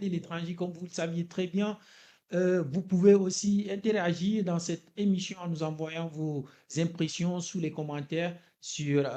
de l'étranger, comme vous le saviez très bien. Vous pouvez aussi interagir dans cette émission en nous envoyant vos impressions sous les commentaires sur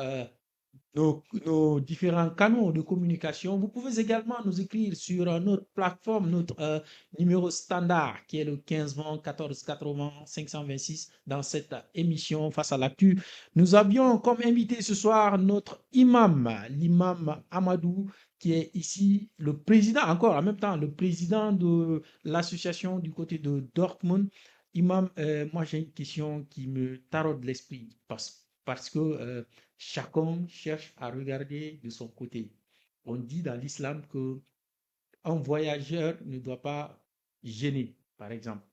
nos différents canaux de communication. Vous pouvez également nous écrire sur notre plateforme, notre numéro standard qui est le 15 20 14 80 526 dans cette émission Face à l'actu. Nous avions comme invité ce soir notre imam, l'imam Amadou, qui est ici le président, encore en même temps, le président de l'association du côté de Dortmund. Imam, moi j'ai une question qui me taraude l'esprit parce que chacun cherche à regarder de son côté. On dit dans l'islam que un voyageur ne doit pas gêner, par exemple.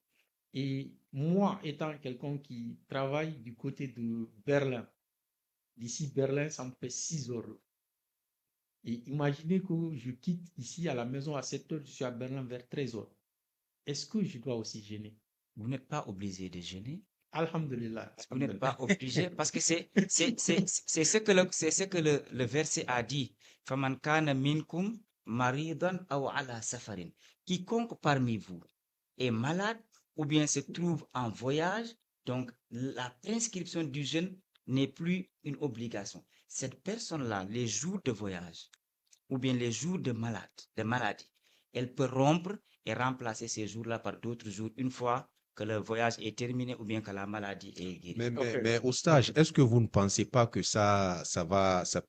Et moi, étant quelqu'un qui travaille du côté de Berlin, d'ici Berlin, ça me fait 6 heures. Et imaginez que je quitte ici à la maison à 7 heures, je suis à Berlin vers 13 heures. Est-ce que je dois aussi gêner? Vous n'êtes pas obligé de gêner. Alhamdulillah. Vous n'êtes pas obligé parce que c'est ce que le verset a dit. Faman kana minkum maridan aw ala safarin. Quiconque parmi vous est malade ou bien se trouve en voyage, donc la prescription du jeûne n'est plus une obligation. Cette personne-là, les jours de voyage ou bien les jours de maladie, elle peut rompre et remplacer ces jours-là par d'autres jours une fois que le voyage est terminé ou bien que la maladie est guérie. Mais au stage, est-ce que vous ne pensez pas que ça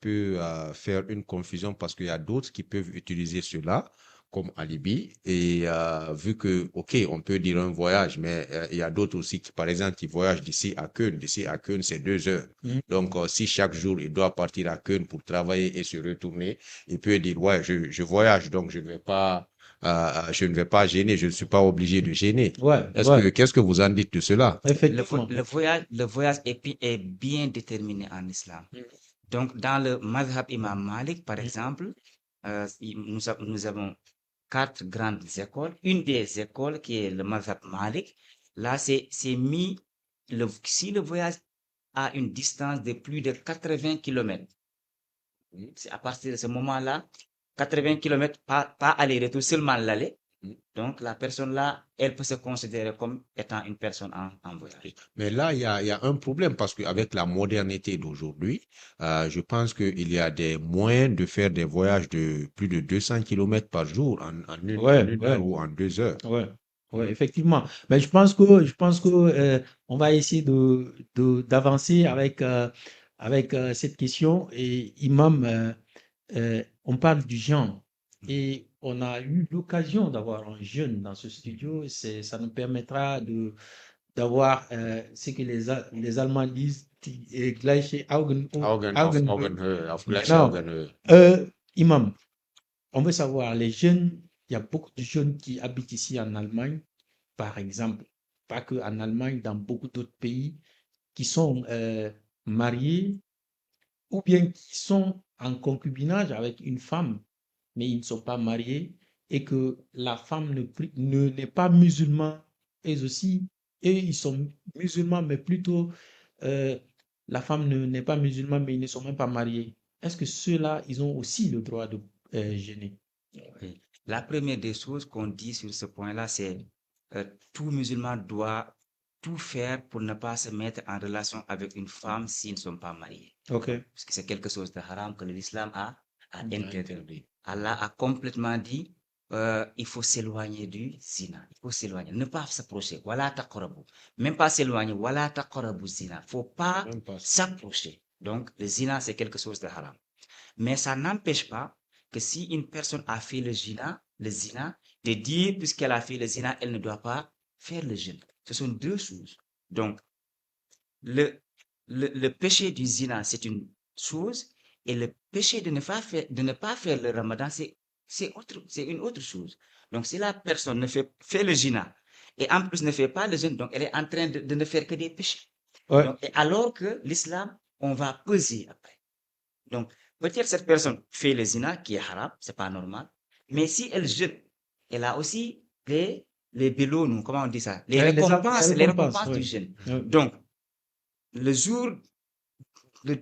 peut faire une confusion parce qu'il y a d'autres qui peuvent utiliser cela comme alibi et vu que, ok, on peut dire un voyage, mais il y a d'autres aussi qui, par exemple, qui voyagent d'ici à Köln. D'ici à Köln, c'est 2 heures. Donc, si chaque jour, il doit partir à Köln pour travailler et se retourner, il peut dire, ouais, je voyage, donc je ne vais pas gêner, je ne suis pas obligé de gêner. Ouais, ouais, Qu'est-ce que vous en dites de cela? effectivement. Le voyage est bien déterminé en islam. Donc, dans le madhab Imam Malik, par exemple, nous avons 4 grandes écoles. Une des écoles qui est le madhab Malik, là, c'est mis, si le voyage a une distance de plus de 80 kilomètres, c'est à partir de ce moment-là, 80 kilomètres, pas aller-retour, seulement l'aller. Donc, la personne là, elle peut se considérer comme étant une personne en voyage. Mais là, il y a un problème parce qu'avec la modernité d'aujourd'hui, je pense qu'il y a des moyens de faire des voyages de plus de 200 kilomètres par jour en Ouais, une ouais, heure ou en 2 heures. ouais, ouais, Mm. effectivement. Mais je pense que on va essayer d'avancer avec cette question. Et Imam, on parle du genre et on a eu l'occasion d'avoir un jeune dans ce studio. Ça nous permettra d'avoir ce que les Allemands disent, die gleiche Augenhöhe. Auf gleicher Genau. Augenhöhe. Imam, on veut savoir, les jeunes, il y a beaucoup de jeunes qui habitent ici en Allemagne, par exemple, pas que en Allemagne, dans beaucoup d'autres pays, qui sont mariés ou bien qui sont en concubinage avec une femme, mais ils ne sont pas mariés, et que la femme n'est pas musulmane, eux aussi, et ils sont musulmans, mais plutôt euh, la femme n'est pas musulmane, mais ils ne sont même pas mariés. Est-ce que ceux-là, ils ont aussi le droit de gêner? Oui. La première des choses qu'on dit sur ce point-là, c'est tout musulman doit tout faire pour ne pas se mettre en relation avec une femme s'ils ne sont pas mariés. Ok. Parce que c'est quelque chose de haram que l'islam a interdit. Allah a complètement dit, il faut s'éloigner du zina. Il faut s'éloigner, ne pas s'approcher. Wala taqrabu. Même pas s'éloigner. Wala taqrabu zina. Faut pas Même pas ça. s'approcher. Donc, le zina, c'est quelque chose de haram. Mais ça n'empêche pas que si une personne a fait le zina, de dire puisqu'elle a fait le zina, elle ne doit pas faire le jeûne. Ce sont deux choses. Donc, le, le péché du zina, c'est une chose, et le péché de ne pas faire le ramadan, c'est une autre chose. Donc, si la personne fait le zina, et en plus ne fait pas le jeûne, donc elle est en train de ne faire que des péchés. Ouais. Donc, et alors que l'islam, on va peser après. Donc, peut-être cette personne fait le zina, qui est haram, c'est pas normal. Mais si elle jeûne, elle a aussi les bélonos, comment on dit ça? Les récompenses Ouais. du jeûne. Ouais. Donc, le jour, le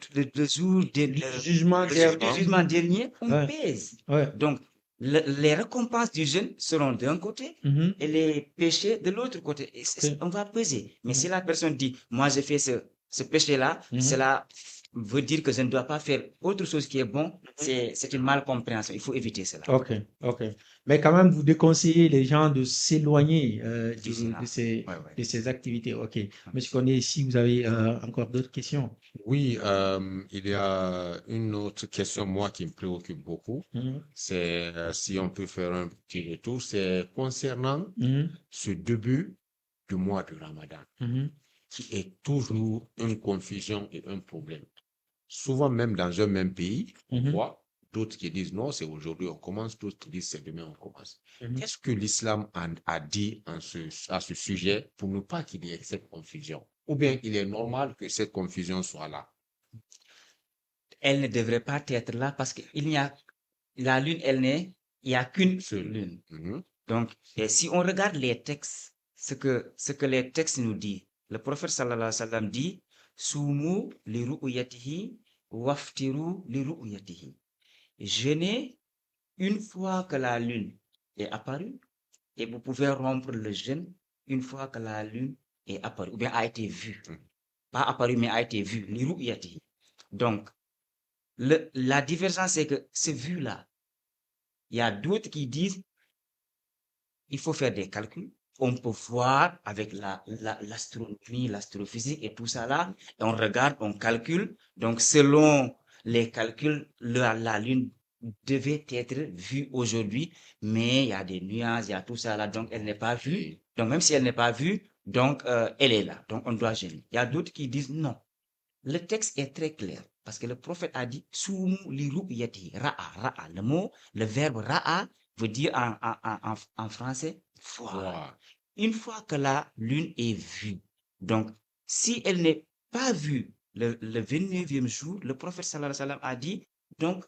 jour Du jugement le jour du dernier. jugement dernier, on Ouais. pèse. Ouais. Donc, les récompenses du jeûne seront d'un côté Mhm. et les péchés de l'autre côté. Et Ok. on va peser. Mais si Mhm. la personne dit, moi j'ai fait ce péché-là, Mhm. cela veut dire que je ne dois pas faire autre chose qui est bon, c'est une malcompréhension. Il faut éviter cela. Ok, ok. Mais quand même, vous déconseillez les gens de s'éloigner Du cela. Ouais, ouais. de ces activités. Ok. Monsieur Koné, si vous avez encore d'autres questions. Oui, il y a une autre question, moi, qui me préoccupe beaucoup. Mhm. C'est si on peut faire un petit retour, c'est concernant Mhm. ce début du mois de Ramadan, Mhm. qui est toujours une confusion et un problème. Souvent, même dans un même pays, on Mhm. voit d'autres qui disent non, c'est aujourd'hui on commence, d'autres qui disent c'est demain on commence. Mhm. Qu'est-ce que l'islam a dit à ce sujet pour ne pas qu'il y ait cette confusion? Ou bien il est normal que cette confusion soit là? Elle ne devrait pas être là parce qu'il n'y a, la lune, il n'y a qu'une Seul. lune. Mhm. Donc, et si on regarde les textes, ce que les textes nous disent, le prophète sallallahu alayhi wa sallam dit, Soumu li ru'yatihi, waftiru li ru'yatihi. Jeûnez une fois que la lune est apparue et vous pouvez rompre le jeûne une fois que la lune est apparue ou bien a été vue. Mhm. Pas apparue, mais a été vue. Li ru'yatihi. Donc, la divergence, c'est que ce vu-là, il y a d'autres qui disent il faut faire des calculs. On peut voir avec l'astronomie, l'astrophysique et tout ça là, et on regarde, on calcule. Donc, selon les calculs, la Lune devait être vue aujourd'hui, mais il y a des nuances, il y a tout ça là, donc elle n'est pas vue. Donc, même si elle n'est pas vue, donc elle est là. Donc, on doit gêner. Il y a d'autres qui disent non. Le texte est très clair parce que le prophète a dit Soumu li ru'yati ra'a ra'a. Le verbe ra'a veut dire en français voir. Wow. Une fois que la lune est vue, donc si elle n'est pas vue le 29e jour, le prophète sallallahu alayhi wa sallam a dit donc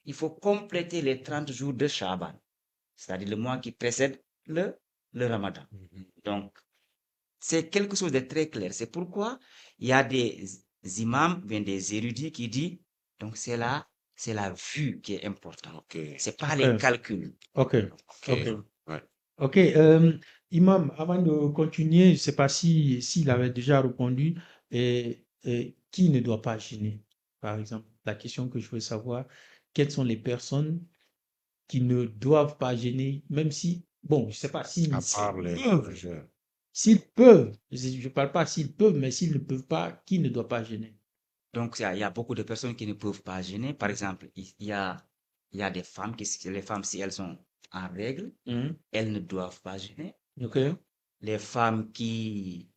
il faut compléter les 30 jours de Shaban, c'est-à-dire le mois qui précède le Ramadan. Mhm. Donc c'est quelque chose de très clair. C'est pourquoi il y a des imams, bien des érudits qui disent, donc c'est la vue qui est importante. Ok, C'est pas les Ok, calculs. ok, ok, ok. ouais. Ok, Imam, avant de continuer, je ne sais pas si s'il avait déjà répondu, qui ne doit pas gêner, par exemple. La question que je veux savoir, quelles sont les personnes qui ne doivent pas gêner, même si, bon, je ne sais pas À s'ils part les peuvent, voyageurs. s'ils peuvent, je ne parle pas s'ils peuvent, mais s'ils ne peuvent pas, qui ne doit pas gêner? Donc il y a beaucoup de personnes qui ne peuvent pas gêner. Par exemple, il y a des femmes les femmes, si elles sont en règle, Mhm. elles ne doivent pas gêner. Ok. Les femmes qui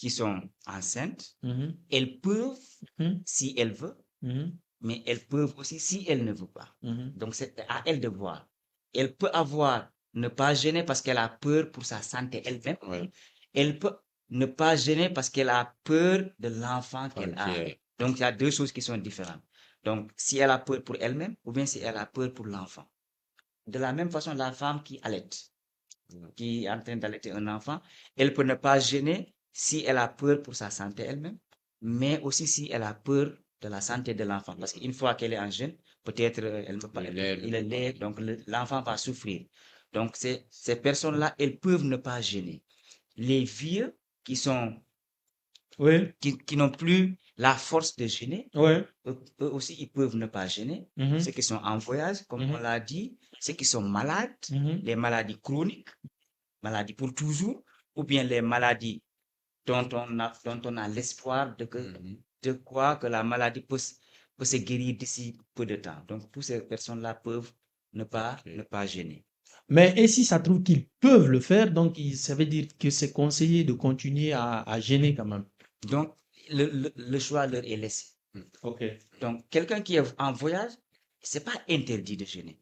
sont enceintes, Mhm. elles peuvent, Mhm. si elles veulent, Mhm. mais elles peuvent aussi si elles ne veulent pas. Mhm. Donc, c'est à elle de voir. Elle peut ne pas gêner parce qu'elle a peur pour sa santé elle-même. Ouais. Elle peut ne pas gêner parce qu'elle a peur de l'enfant qu'elle Femme qui a. est. Donc, il y a deux choses qui sont différentes. Donc, si elle a peur pour elle-même ou bien si elle a peur pour l'enfant. De la même façon, la femme qui allaite, qui est en train d'allaiter un enfant, elle peut ne pas gêner si elle a peur pour sa santé elle-même, mais aussi si elle a peur de la santé de l'enfant. Parce qu'une fois qu'elle est en jeûne, peut-être elle ne peut pas, Le lait il ne est peut pas. laid, donc l'enfant va souffrir. Donc ces personnes-là, elles peuvent ne pas gêner. Les vieux qui sont, Oui, qui n'ont plus la force de gêner, oui. eux aussi, ils peuvent ne pas gêner. Mhm. Ceux qui sont en voyage, comme on Mhm. l'a dit, ceux qui sont malades, Mhm. les maladies chroniques, maladies pour toujours, ou bien les maladies dont on a l'espoir Mhm. de quoi que la maladie peut se guérir d'ici peu de temps. Donc, toutes ces personnes-là peuvent ne Ok. pas gêner. Mais et si ça trouve qu'ils peuvent le faire, donc ça veut dire que c'est conseillé de continuer à gêner quand même. Donc, le choix leur est laissé. Mhm. Ok. Donc, quelqu'un qui est en voyage, c'est pas interdit de gêner.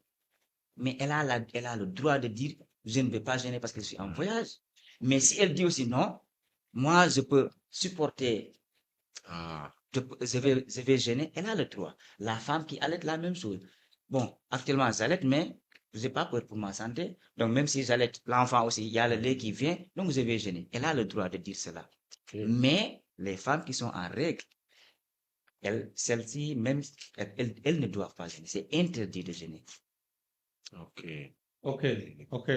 Mais elle a le droit de dire, je ne vais pas gêner parce que je suis en voyage. Mais si elle dit aussi non, moi, je peux supporter Ah, je vais gêner, elle a le droit. La femme qui allait la même chose. Bon, actuellement, j'allais, mais je n'ai pas peur pour ma santé. Donc, même si j'allais l'enfant aussi, il y a le lait qui vient, donc je vais gêner. Elle a le droit de dire cela. ok. Mais les femmes qui sont en règle, celles-ci, même, elles ne doivent pas gêner. C'est interdit de gêner. Ok. Ok, ok.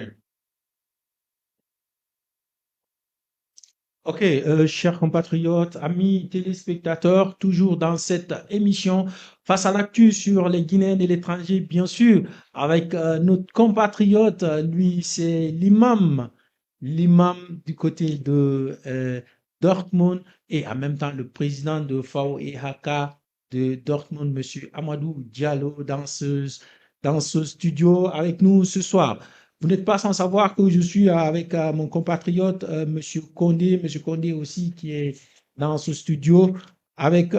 Ok, chers compatriotes, amis téléspectateurs, toujours dans cette émission face à l'actu sur les Guinéens et l'étranger, bien sûr, avec notre compatriote, lui, c'est l'imam du côté de Dortmund et en même temps le président de VEHK de Dortmund, Monsieur Amadou Diallo, dans ce studio avec nous ce soir. Vous n'êtes pas sans savoir que je suis avec mon compatriote, Monsieur Condé aussi, qui est dans ce studio avec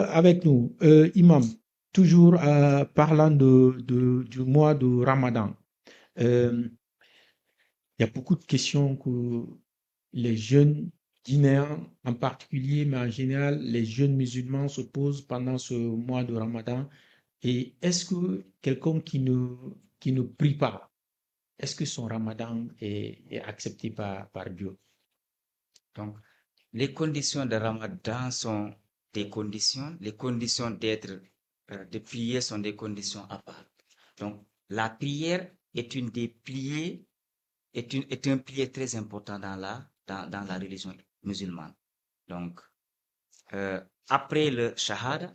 nous. Imam, toujours parlant du mois de Ramadan. Euh, il y a beaucoup de questions que les jeunes Guinéens en particulier, mais en général, les jeunes musulmans se posent pendant ce mois de Ramadan. Et est-ce que quelqu'un qui ne prie pas, est-ce que son ramadan est accepté par Dieu? Donc, les conditions de Ramadan sont des conditions, les conditions de prier sont des conditions à part. Donc, la prière est une des piliers, est un pilier très important dans la religion musulmane. Donc, après le shahada,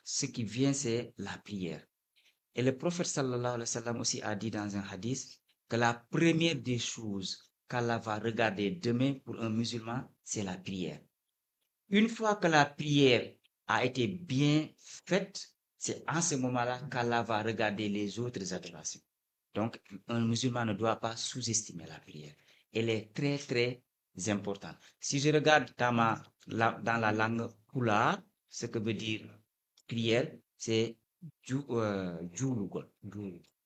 ce qui vient, c'est la prière. Et le prophète sallallahu alayhi wa sallam aussi a dit dans un hadith que la première des choses qu'Allah va regarder demain pour un musulman, c'est la prière. Une fois que la prière a été bien faite, c'est en ce moment-là qu'Allah va regarder les autres adorations. Donc, un musulman ne doit pas sous-estimer la prière. Elle est très, très importante. Si je regarde dans la langue Pulaar, ce que veut dire prière, c'est Julugol.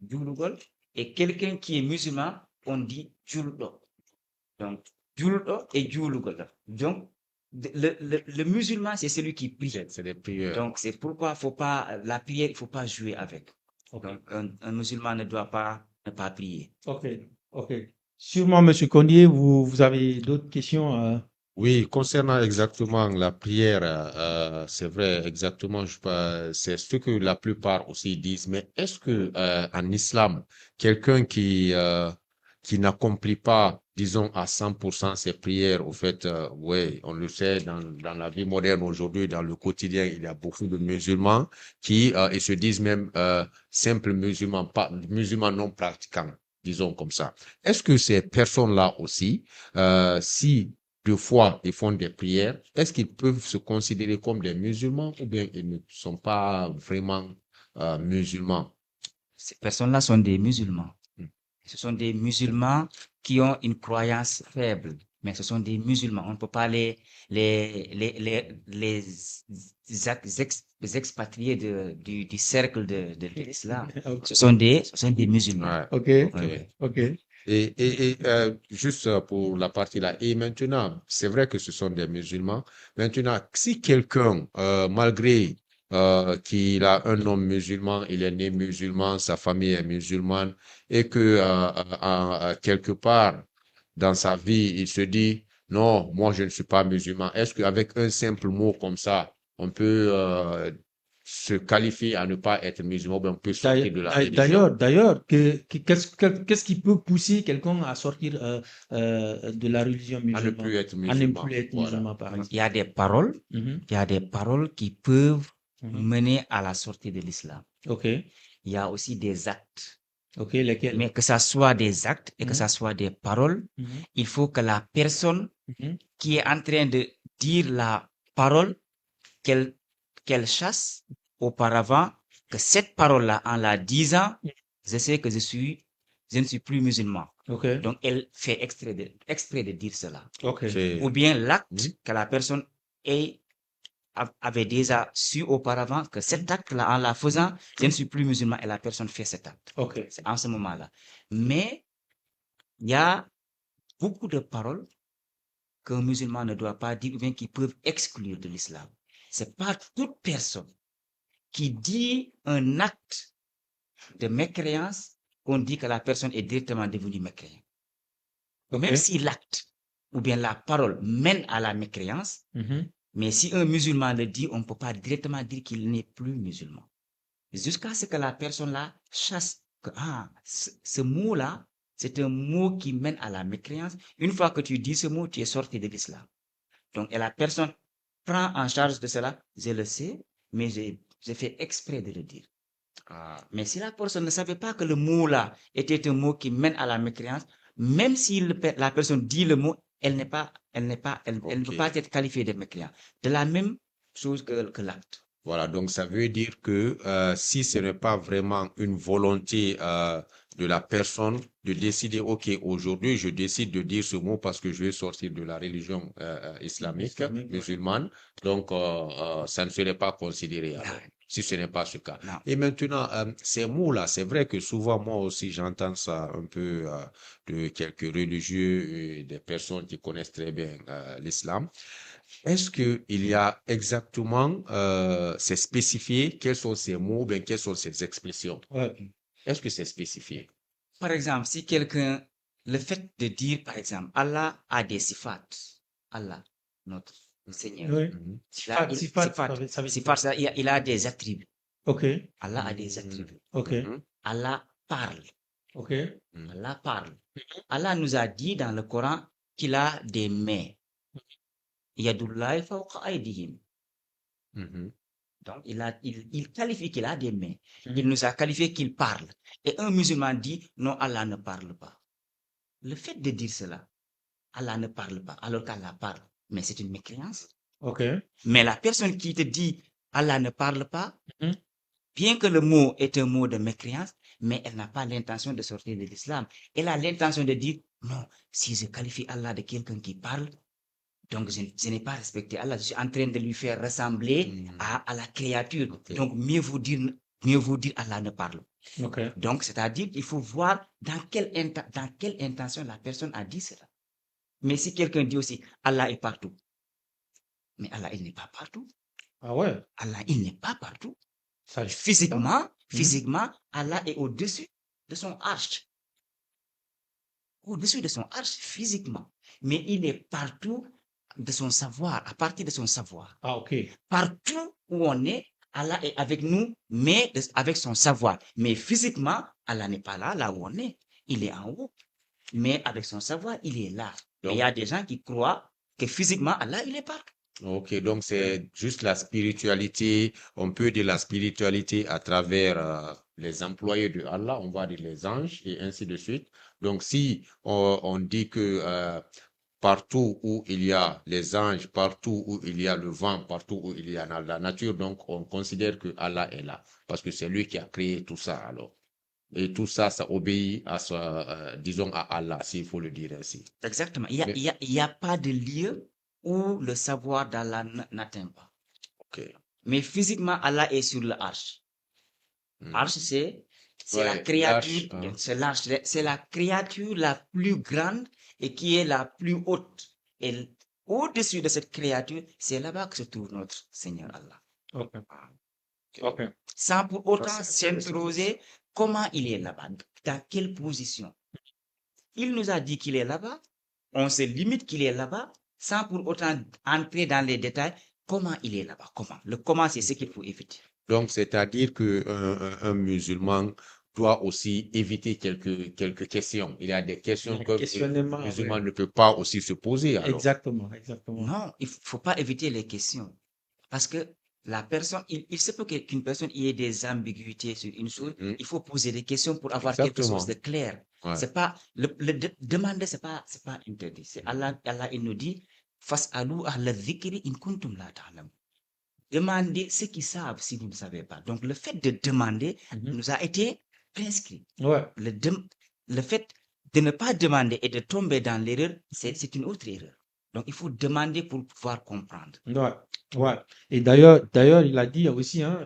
Julugol. Et quelqu'un qui est musulman, on dit Juldo. Donc, Juldo et Julugol. Donc, le musulman, c'est celui qui prie. C'est des prières. Donc, c'est pourquoi la prière, il faut pas jouer avec. Ok, Donc, un musulman ne doit pas ne pas prier. ok, ok. Sûrement, Monsieur Condier, vous avez d'autres questions. Oui, concernant exactement la prière, c'est vrai, exactement, c'est ce que la plupart aussi disent. Mais est-ce que en islam, quelqu'un qui n'accomplit pas, disons, à 100% ses prières, au fait, ouais, on le sait, dans la vie moderne aujourd'hui, dans le quotidien, il y a beaucoup de musulmans qui ils se disent même simples musulmans, pas musulmans non pratiquants, disons comme ça. Est-ce que ces personnes-là aussi, si deux fois ils font des prières, est-ce qu'ils peuvent se considérer comme des musulmans ou bien ils ne sont pas vraiment musulmans? Ces personnes-là sont des musulmans. Hmm. Ce sont des musulmans qui ont une croyance faible, mais ce sont des musulmans. On ne peut pas les expatrier du cercle de l'islam. Ok, Ce sont des musulmans. Ouais, ok, ok. Oui, oui. ok. Et juste pour la partie là, et maintenant, c'est vrai que ce sont des musulmans. Maintenant, si quelqu'un, malgré qu'il a un nom musulman, il est né musulman, sa famille est musulmane, et que quelque part dans sa vie, il se dit, non, moi je ne suis pas musulman. Est-ce qu'avec un simple mot comme ça, on peut se qualifier à ne pas être musulman, ou bien on peut sortir de la religion? D'ailleurs, qu'est-ce qui peut pousser quelqu'un à sortir de la religion À ne musulmane, plus être à ne plus musulman. être Voilà. musulman, par Donc, exemple? Mhm, il y a des paroles qui peuvent mhm. mener à la sortie de l'islam. Ok, Il y a aussi des actes. ok, lesquels? Mais que ça soit des actes et que Mhm, ça soit des paroles, mhm, il faut que la personne mhm. qui est en train de dire la parole, qu'elle qu'elle chasse auparavant que cette parole-là, en la disant, je sais que je ne suis plus musulman. Ok, Donc, elle fait exprès de dire cela. ok, Ou C'est, bien Mhm. l'acte que la personne avait déjà su auparavant que cet acte-là, en la faisant, je ne suis plus musulman et la personne fait cet acte. ok, C'est en ce moment-là. Mais il y a beaucoup de paroles qu'un musulman ne doit pas dire ou bien qui peuvent exclure de l'islam. C'est pas toute personne qui dit un acte de mécréance qu'on dit que la personne est directement devenue mécréante. ok. Même si l'acte ou bien la parole mène à la mécréance, Mhm. mais si un musulman le dit, on ne peut pas directement dire qu'il n'est plus musulman. Jusqu'à ce que la personne là chasse que ce mot-là, c'est un mot qui mène à la mécréance. Une fois que tu dis ce mot, tu es sorti de l'islam. Donc, et la personne prend en charge de cela, je le sais, mais j'ai fait exprès de le dire. Mais si la personne ne savait pas que le mot-là était un mot qui mène à la mécréance, même si la personne dit le mot, elle ne peut pas Ok. être qualifiée de mécréant. De la même chose que l'acte. Voilà, donc ça veut dire que si ce n'est pas vraiment une volonté de la personne de décider, OK, aujourd'hui, je décide de dire ce mot parce que je vais sortir de la religion islamique, Islamique, ouais. musulmane, donc ça ne serait pas considéré alors, Non, si ce n'est pas ce cas. non. Et maintenant, ces mots-là, c'est vrai que souvent, moi aussi, j'entends ça un peu de quelques religieux et des personnes qui connaissent très bien l'islam. Est-ce que il y a exactement, c'est spécifié, quels sont ces mots, bien, quelles sont ces expressions? Ouais. Est-ce que c'est spécifié? Par exemple, si quelqu'un, le fait de dire, par exemple, Allah a des sifat, Allah, notre Seigneur, Oui. Mhm. Sifat, ça veut dire sifat, quoi? il a des attributs. Ok, Allah a des Mhm. attributs. ok, Mhm. Allah parle. ok. Mhm. Allah parle. Allah nous a dit dans le Coran qu'il a des mains. Yadullahi fawqa aydihim. Mhm. Donc, il qualifie qu'il a des mains. Mhm. Il nous a qualifié qu'il parle. Et un musulman dit, non, Allah ne parle pas. Le fait de dire cela, Allah ne parle pas, alors qu'Allah parle, mais c'est une mécréance. Ok. Mais la personne qui te dit, Allah ne parle pas, Mhm. bien que le mot est un mot de mécréance, mais elle n'a pas l'intention de sortir de l'islam. Elle a l'intention de dire, non, si je qualifie Allah de quelqu'un qui parle, donc je n'ai pas respecté Allah, je suis en train de lui faire ressembler Mhm. à la créature. Ok. Donc mieux vous dire Allah ne parle pas. Ok. Donc, c'est-à-dire qu'il faut voir dans quelle intention la personne a dit cela. Mais si quelqu'un dit aussi, Allah est partout, mais Allah, il n'est pas partout. Ah ouais, Allah, il n'est pas partout. ça je sais pas. Mhm. Physiquement, Allah est au-dessus de son arche. Au-dessus de son arche, physiquement. Mais il est partout de son savoir, à partir de son savoir. Ah ok. Partout où on est, Allah est avec nous, mais avec son savoir. Mais physiquement, Allah n'est pas là, là où on est. Il est en haut. Mais avec son savoir, il est là. Mais il y Donc, a des gens qui croient que physiquement, Allah, il est partout. ok, donc c'est juste la spiritualité, on peut dire la spiritualité à travers les employés de Allah, on va dire les anges et ainsi de suite. Donc si on dit que partout où il y a les anges, partout où il y a le vent, partout où il y a la nature, donc on considère que Allah est là, parce que c'est lui qui a créé tout ça alors. Et tout ça, ça obéit à disons à Allah, s'il faut le dire ainsi. Exactement. Mais, Il y a pas de lieu où le savoir d'Allah n'atteint pas. ok. Mais physiquement, Allah est sur le arche. Hmm. Arche, c'est la Ouais, l'arche, créature, hein. c'est l'arche, c'est la créature la plus grande et qui est la plus haute. Et au-dessus de cette créature, c'est là-bas que se trouve notre Seigneur Allah. Ok. Ah, Ok. sans pour Ça, autant c'est intéressant. s'interroger comment il est là-bas, dans quelle position. Il nous a dit qu'il est là-bas, on se limite qu'il est là-bas, sans pour autant entrer dans les détails, comment il est là-bas, comment. Le comment, c'est ce qu'il faut éviter. Donc, c'est-à-dire que un musulman doit aussi éviter quelques questions. Il y a des questions Le que le questionnement, musulman ouais. ne peut pas aussi se poser alors. Exactement, exactement. Non, il faut pas éviter les questions. Parce que la personne, il se peut qu'une personne ait des ambiguïtés sur une chose. Mhm. Il faut poser des questions pour avoir quelque chose Exactement. de clair. Ouais. C'est pas, demander, c'est pas interdit. C'est Allah, il nous dit, fas'alu ahla dhikri in kuntum la ta'lamun. Demandez ceux qui savent si vous ne savez pas. Donc, le fait de demander Mhm. nous a été prescrit. Ouais, Le fait de ne pas demander et de tomber dans l'erreur, c'est une autre erreur. Donc, il faut demander pour pouvoir comprendre. ouais, ouais. Et d'ailleurs, il a dit aussi, hein,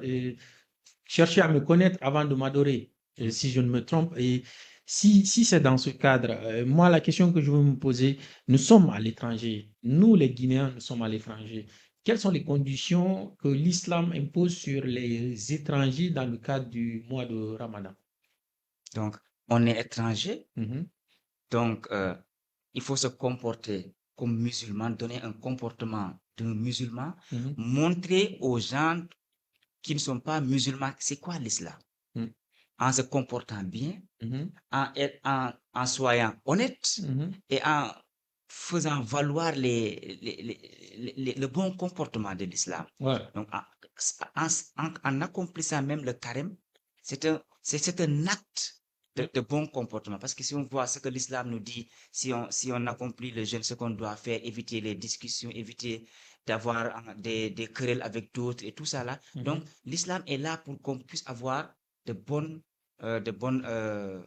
chercher à me connaître avant de m'adorer, si je ne me trompe. Et si c'est dans ce cadre, moi, la question que je veux me poser, nous sommes à l'étranger. Nous, les Guinéens, nous sommes à l'étranger. Quelles sont les conditions que l'islam impose sur les étrangers dans le cadre du mois de Ramadan? Donc, on est étranger, Mhm, donc il faut se comporter comme musulman, donner un comportement d'un musulman, mhm, montrer aux gens qui ne sont pas musulmans c'est quoi l'islam. mhm. en se comportant bien, Mhm. en soyant honnête Mhm. et en faisant valoir le bon comportement de l'islam. Ouais. Donc, en accomplissant même le carême, c'est un acte de bon comportement. Parce que si on voit ce que l'islam nous dit, si on accomplit le jeûne, ce qu'on doit faire, éviter les discussions, éviter d'avoir des querelles avec d'autres et tout ça là. Donc, Mhm. l'islam est là pour qu'on puisse avoir de bonnes, euh, de bonnes, euh,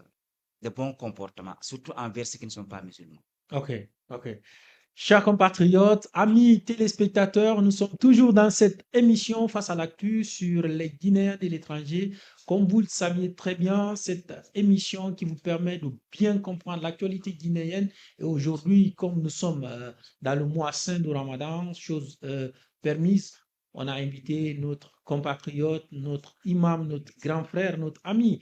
de bons comportements, surtout envers ceux qui ne sont pas musulmans. Ok, ok. Chers compatriotes, amis téléspectateurs, nous sommes toujours dans cette émission Face à l'actu sur les Guinéens de l'étranger. Comme vous le saviez très bien, cette émission qui vous permet de bien comprendre l'actualité guinéenne. Et aujourd'hui, comme nous sommes dans le mois saint du Ramadan, chose permise, on a invité notre compatriote, notre imam, notre grand frère, notre ami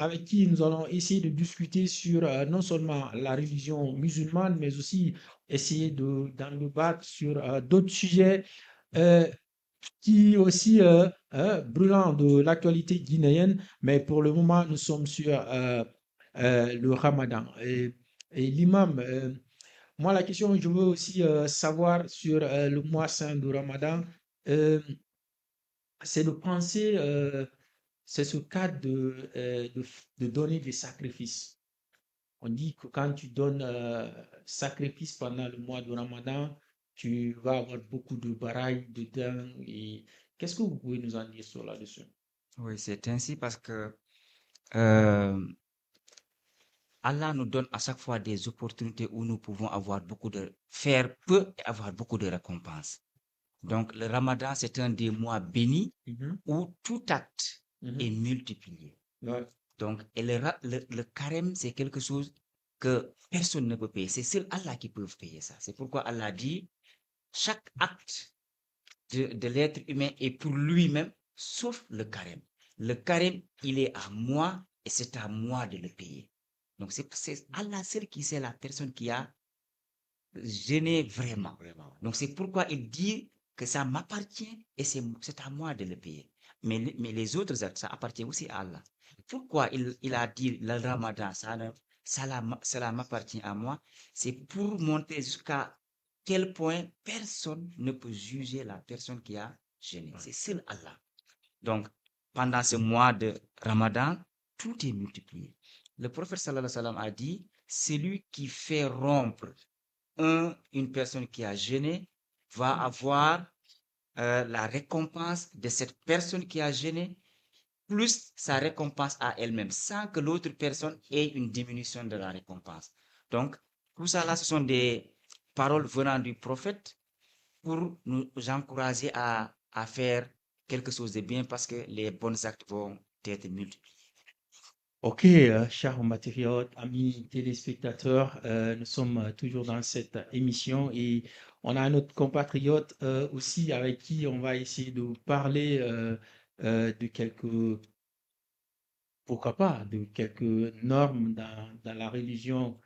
avec qui nous allons essayer de discuter sur non seulement la religion musulmane, mais aussi essayer d'en débattre sur d'autres sujets euh, qui aussi brûlants de l'actualité guinéenne. Mais pour le moment, nous sommes sur le Ramadan. Et l'imam, moi, la question que je veux aussi savoir sur le mois saint du Ramadan, euh, c'est de penser, c'est ce cadre de donner des sacrifices. On dit que quand tu donnes sacrifice pendant le mois de Ramadan, tu vas avoir beaucoup de barailles dedans. Et qu'est-ce que vous pouvez nous en dire sur là-dessus? Oui, c'est ainsi parce que euh, Allah nous donne à chaque fois des opportunités où nous pouvons avoir faire peu et avoir beaucoup de récompenses. Donc, le Ramadan, c'est un des mois bénis Mhm, où tout acte est mhm. multiplié. Ouais, Donc, et le carême, c'est quelque chose que personne ne peut payer. C'est seul Allah qui peut payer ça. C'est pourquoi Allah dit, chaque acte de l'être humain est pour lui-même, sauf le carême. Le carême, il est à moi et c'est à moi de le payer. Donc, c'est Allah seul qui sait la personne qui a gêné vraiment. Vraiment. Donc, c'est pourquoi il dit que ça m'appartient et c'est à moi de le payer. Mais les autres actes, ça appartient aussi à Allah. Pourquoi il a dit le Ramadan, cela m'appartient à moi, c'est pour montrer jusqu'à quel point personne ne peut juger la personne qui a gêné. C'est seul Allah. Donc, pendant ce mois de Ramadan, tout est multiplié. Le prophète sallallahu alayhi wa sallam a dit, celui qui fait rompre une personne qui a jeûné va avoir la récompense de cette personne qui a jeûné, plus sa récompense à elle-même, sans que l'autre personne ait une diminution de la récompense. Donc, tout ça là, ce sont des paroles venant du prophète pour nous encourager à faire quelque chose de bien parce que les bons actes vont être multipliés. ok, chers compatriotes, amis téléspectateurs, nous sommes toujours dans cette émission et on a un autre compatriote aussi avec qui on va essayer de parler de quelques pourquoi pas, de quelques normes dans la religion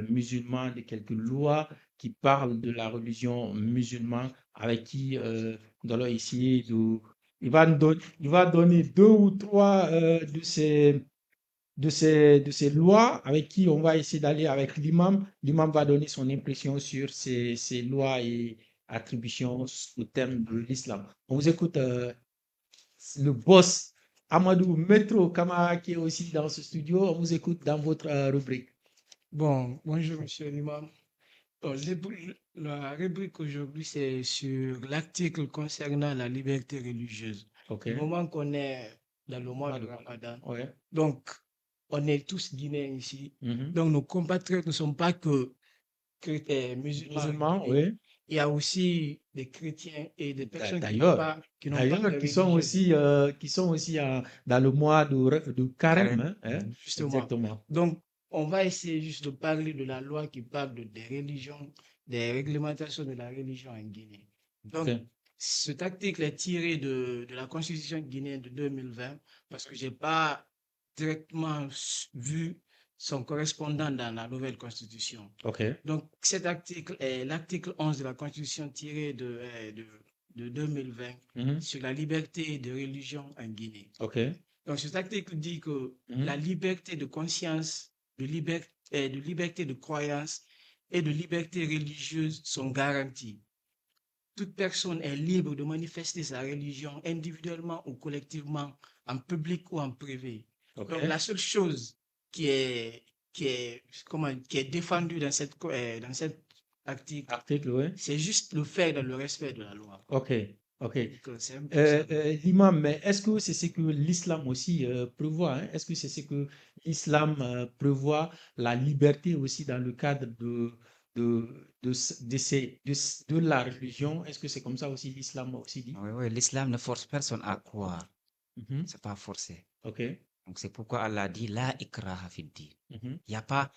musulmane, de quelques lois qui parlent de la religion musulmane, avec qui nous allons essayer de... il va donner deux ou trois de ces lois avec qui on va essayer d'aller avec l'imam. L'imam va donner son impression sur ces lois et attributions au terme de l'islam. On vous écoute, le boss Amadou Metro Kamara qui est aussi dans ce studio. On vous écoute dans votre rubrique. Bon, bonjour Monsieur l'imam. Bon, la rubrique aujourd'hui, c'est sur l'article concernant la liberté religieuse. OK. Du moment qu'on est dans le mois de Voilà. Ramadan, Ouais. donc on est tous Guinéens ici. Mhm. Donc nos compatriotes ne sont pas que musulmans en Musulmans, Guinée. oui. Il y a aussi des chrétiens et des personnes D'ailleurs, qui n'ont pas de qui sont aussi dans le mois de carême, hein, justement. exactement. Donc, on va essayer juste de parler de la loi qui parle des religions, des réglementations de la religion en Guinée. Donc, OK. cet article est tiré de la Constitution guinéenne de 2020 parce que je n'ai pas directement vu son correspondant dans la nouvelle Constitution. OK. Donc, cet article est l'article 11 de la Constitution tiré de 2020 Mhm. sur la liberté de religion en Guinée. OK. Donc, cet article dit que Mhm. la liberté de conscience, de liberté de croyance et de liberté religieuse sont garanties. Toute personne est libre de manifester sa religion individuellement ou collectivement, en public ou en privé. OK. Donc, la seule chose qui est, qui est défendue dans dans cet article, Article, oui. c'est juste le faire dans le respect de la loi. OK. OK. Donc, c'est un peu ça. L'imam, mais est-ce que c'est ce que l'islam aussi prévoit, hein? Est-ce que c'est ce que l'islam prévoit, la liberté aussi dans le cadre de la religion? Est-ce que c'est comme ça aussi l'islam aussi dit? Oui, oui, l'islam ne force personne à croire. Mhm. C'est pas forcé. OK. Donc, c'est pourquoi Allah dit la ikraha fid din. Mhm. Il y a pas,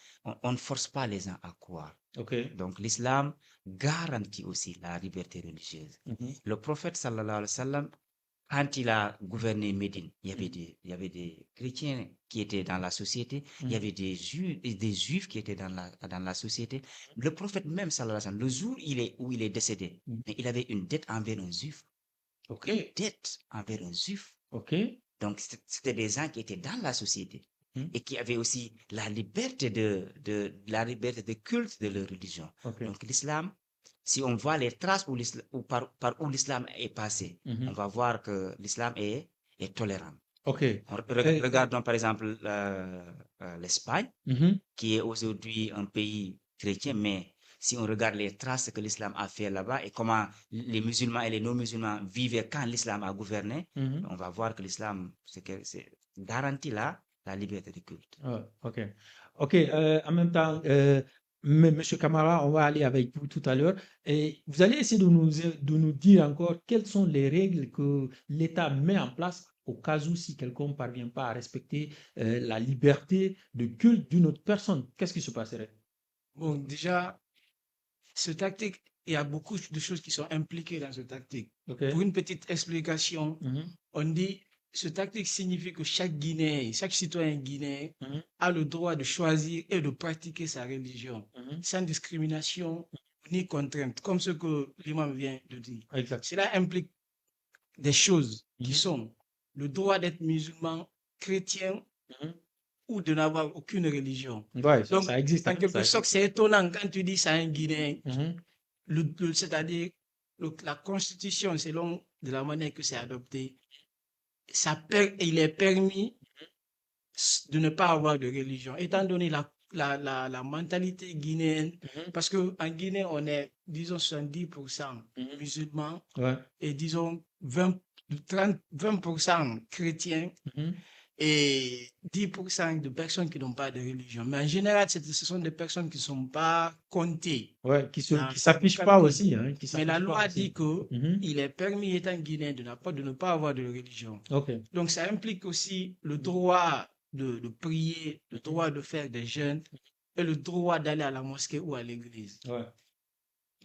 on ne force pas les gens à croire. OK. Donc, l'islam garantit aussi la liberté religieuse. Mhm. Le prophète sallallahu alayhi wa sallam, quand il a gouverné Médine, il y avait des chrétiens qui étaient dans la société, il y Mhm. avait des juifs qui étaient dans la société. Le prophète même, sallallahu alayhi wa sallam, le jour où il est décédé, Mhm. mais il avait une dette envers un juif. OK. Une dette envers un juif. OK. Donc, c'était des gens qui étaient dans la société Mhm. et qui avaient aussi la liberté la liberté de culte de leur religion. OK. Donc, l'islam, si on voit les traces par où l'islam est passé, Mhm. on va voir que l'islam est tolérant. OK. Regardons par exemple l'Espagne, Mhm. qui est aujourd'hui un pays chrétien, mais si on regarde les traces que l'islam a fait là-bas et comment les musulmans et les non-musulmans vivaient quand l'islam a gouverné, Mhm. on va voir que l'islam garantit la liberté de culte. Ouais, OK. OK. En même temps, Monsieur Camara, on va aller avec vous tout à l'heure. Et vous allez essayer de nous dire encore quelles sont les règles que l'État met en place au cas où si quelqu'un ne parvient pas à respecter la liberté de culte d'une autre personne. Qu'est-ce qui se passerait? Bon, déjà, ce tactique, il y a beaucoup de choses qui sont impliquées dans ce tactique. OK. Pour une petite explication, Mhm. on dit ce tactique signifie que chaque Guinéen, chaque citoyen guinéen Mhm. a le droit de choisir et de pratiquer sa religion Mhm. sans discrimination ni contrainte, comme ce que l'imam vient de dire. Exact. Cela implique des choses qui Mhm. sont le droit d'être musulman, chrétien Mhm. ou de n'avoir aucune religion. Ouais, Donc, ça existe, en hein, quelque ça sorte, existe. c'est étonnant quand tu dis ça à un Guinéen, Mhm. c'est-à-dire la constitution, selon de la manière que c'est adopté, il est permis de ne pas avoir de religion, étant donné la mentalité guinéenne, Mhm. parce qu'en Guinée, on est, disons, 70% Mhm. musulmans Ouais. et, disons, 20% chrétiens Mhm. et 10% de personnes qui n'ont pas de religion. Mais en général, ce sont des personnes qui ne sont pas comptées Ouais, qui dans le s'affichent pas calcul. aussi, hein, qui Mais la s'affichent pas loi aussi. dit que Mhm. il est permis, étant guinéen, de ne pas avoir de religion. OK. Donc, ça implique aussi le droit de prier, le droit de faire des jeûnes et le droit d'aller à la mosquée ou à l'église. Ouais.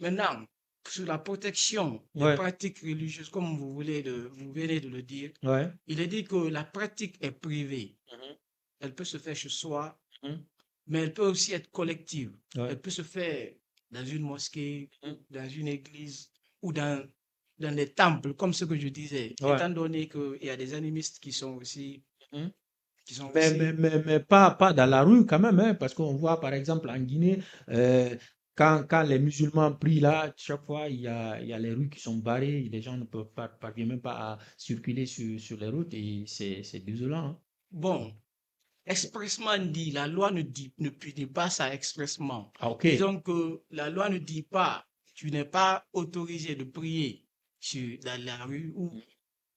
Maintenant, sur la protection des Ouais. pratiques religieuses, comme vous venez de le dire, Ouais. il est dit que la pratique est privée. Mhm. Elle peut se faire chez soi, Mhm. mais elle peut aussi être collective. Ouais. Elle peut se faire dans une mosquée, Mhm. dans une église ou dans des temples, comme ce que je disais, Ouais. étant donné qu'il y a des animistes qui sont aussi, Mhm. qui sont Mais, aussi mais pas dans la rue quand même, hein, parce qu'on voit par exemple en Guinée, quand les musulmans prient là, chaque fois il y a les rues qui sont barrées, les gens ne peuvent pas, parviennent même pas à circuler sur les routes et c'est désolant, hein. bon. Expressement dit, la loi ne punit pas ça expressement. Ah, ok. Disons que la loi ne dit pas, tu n'es pas autorisé de prier dans la rue ou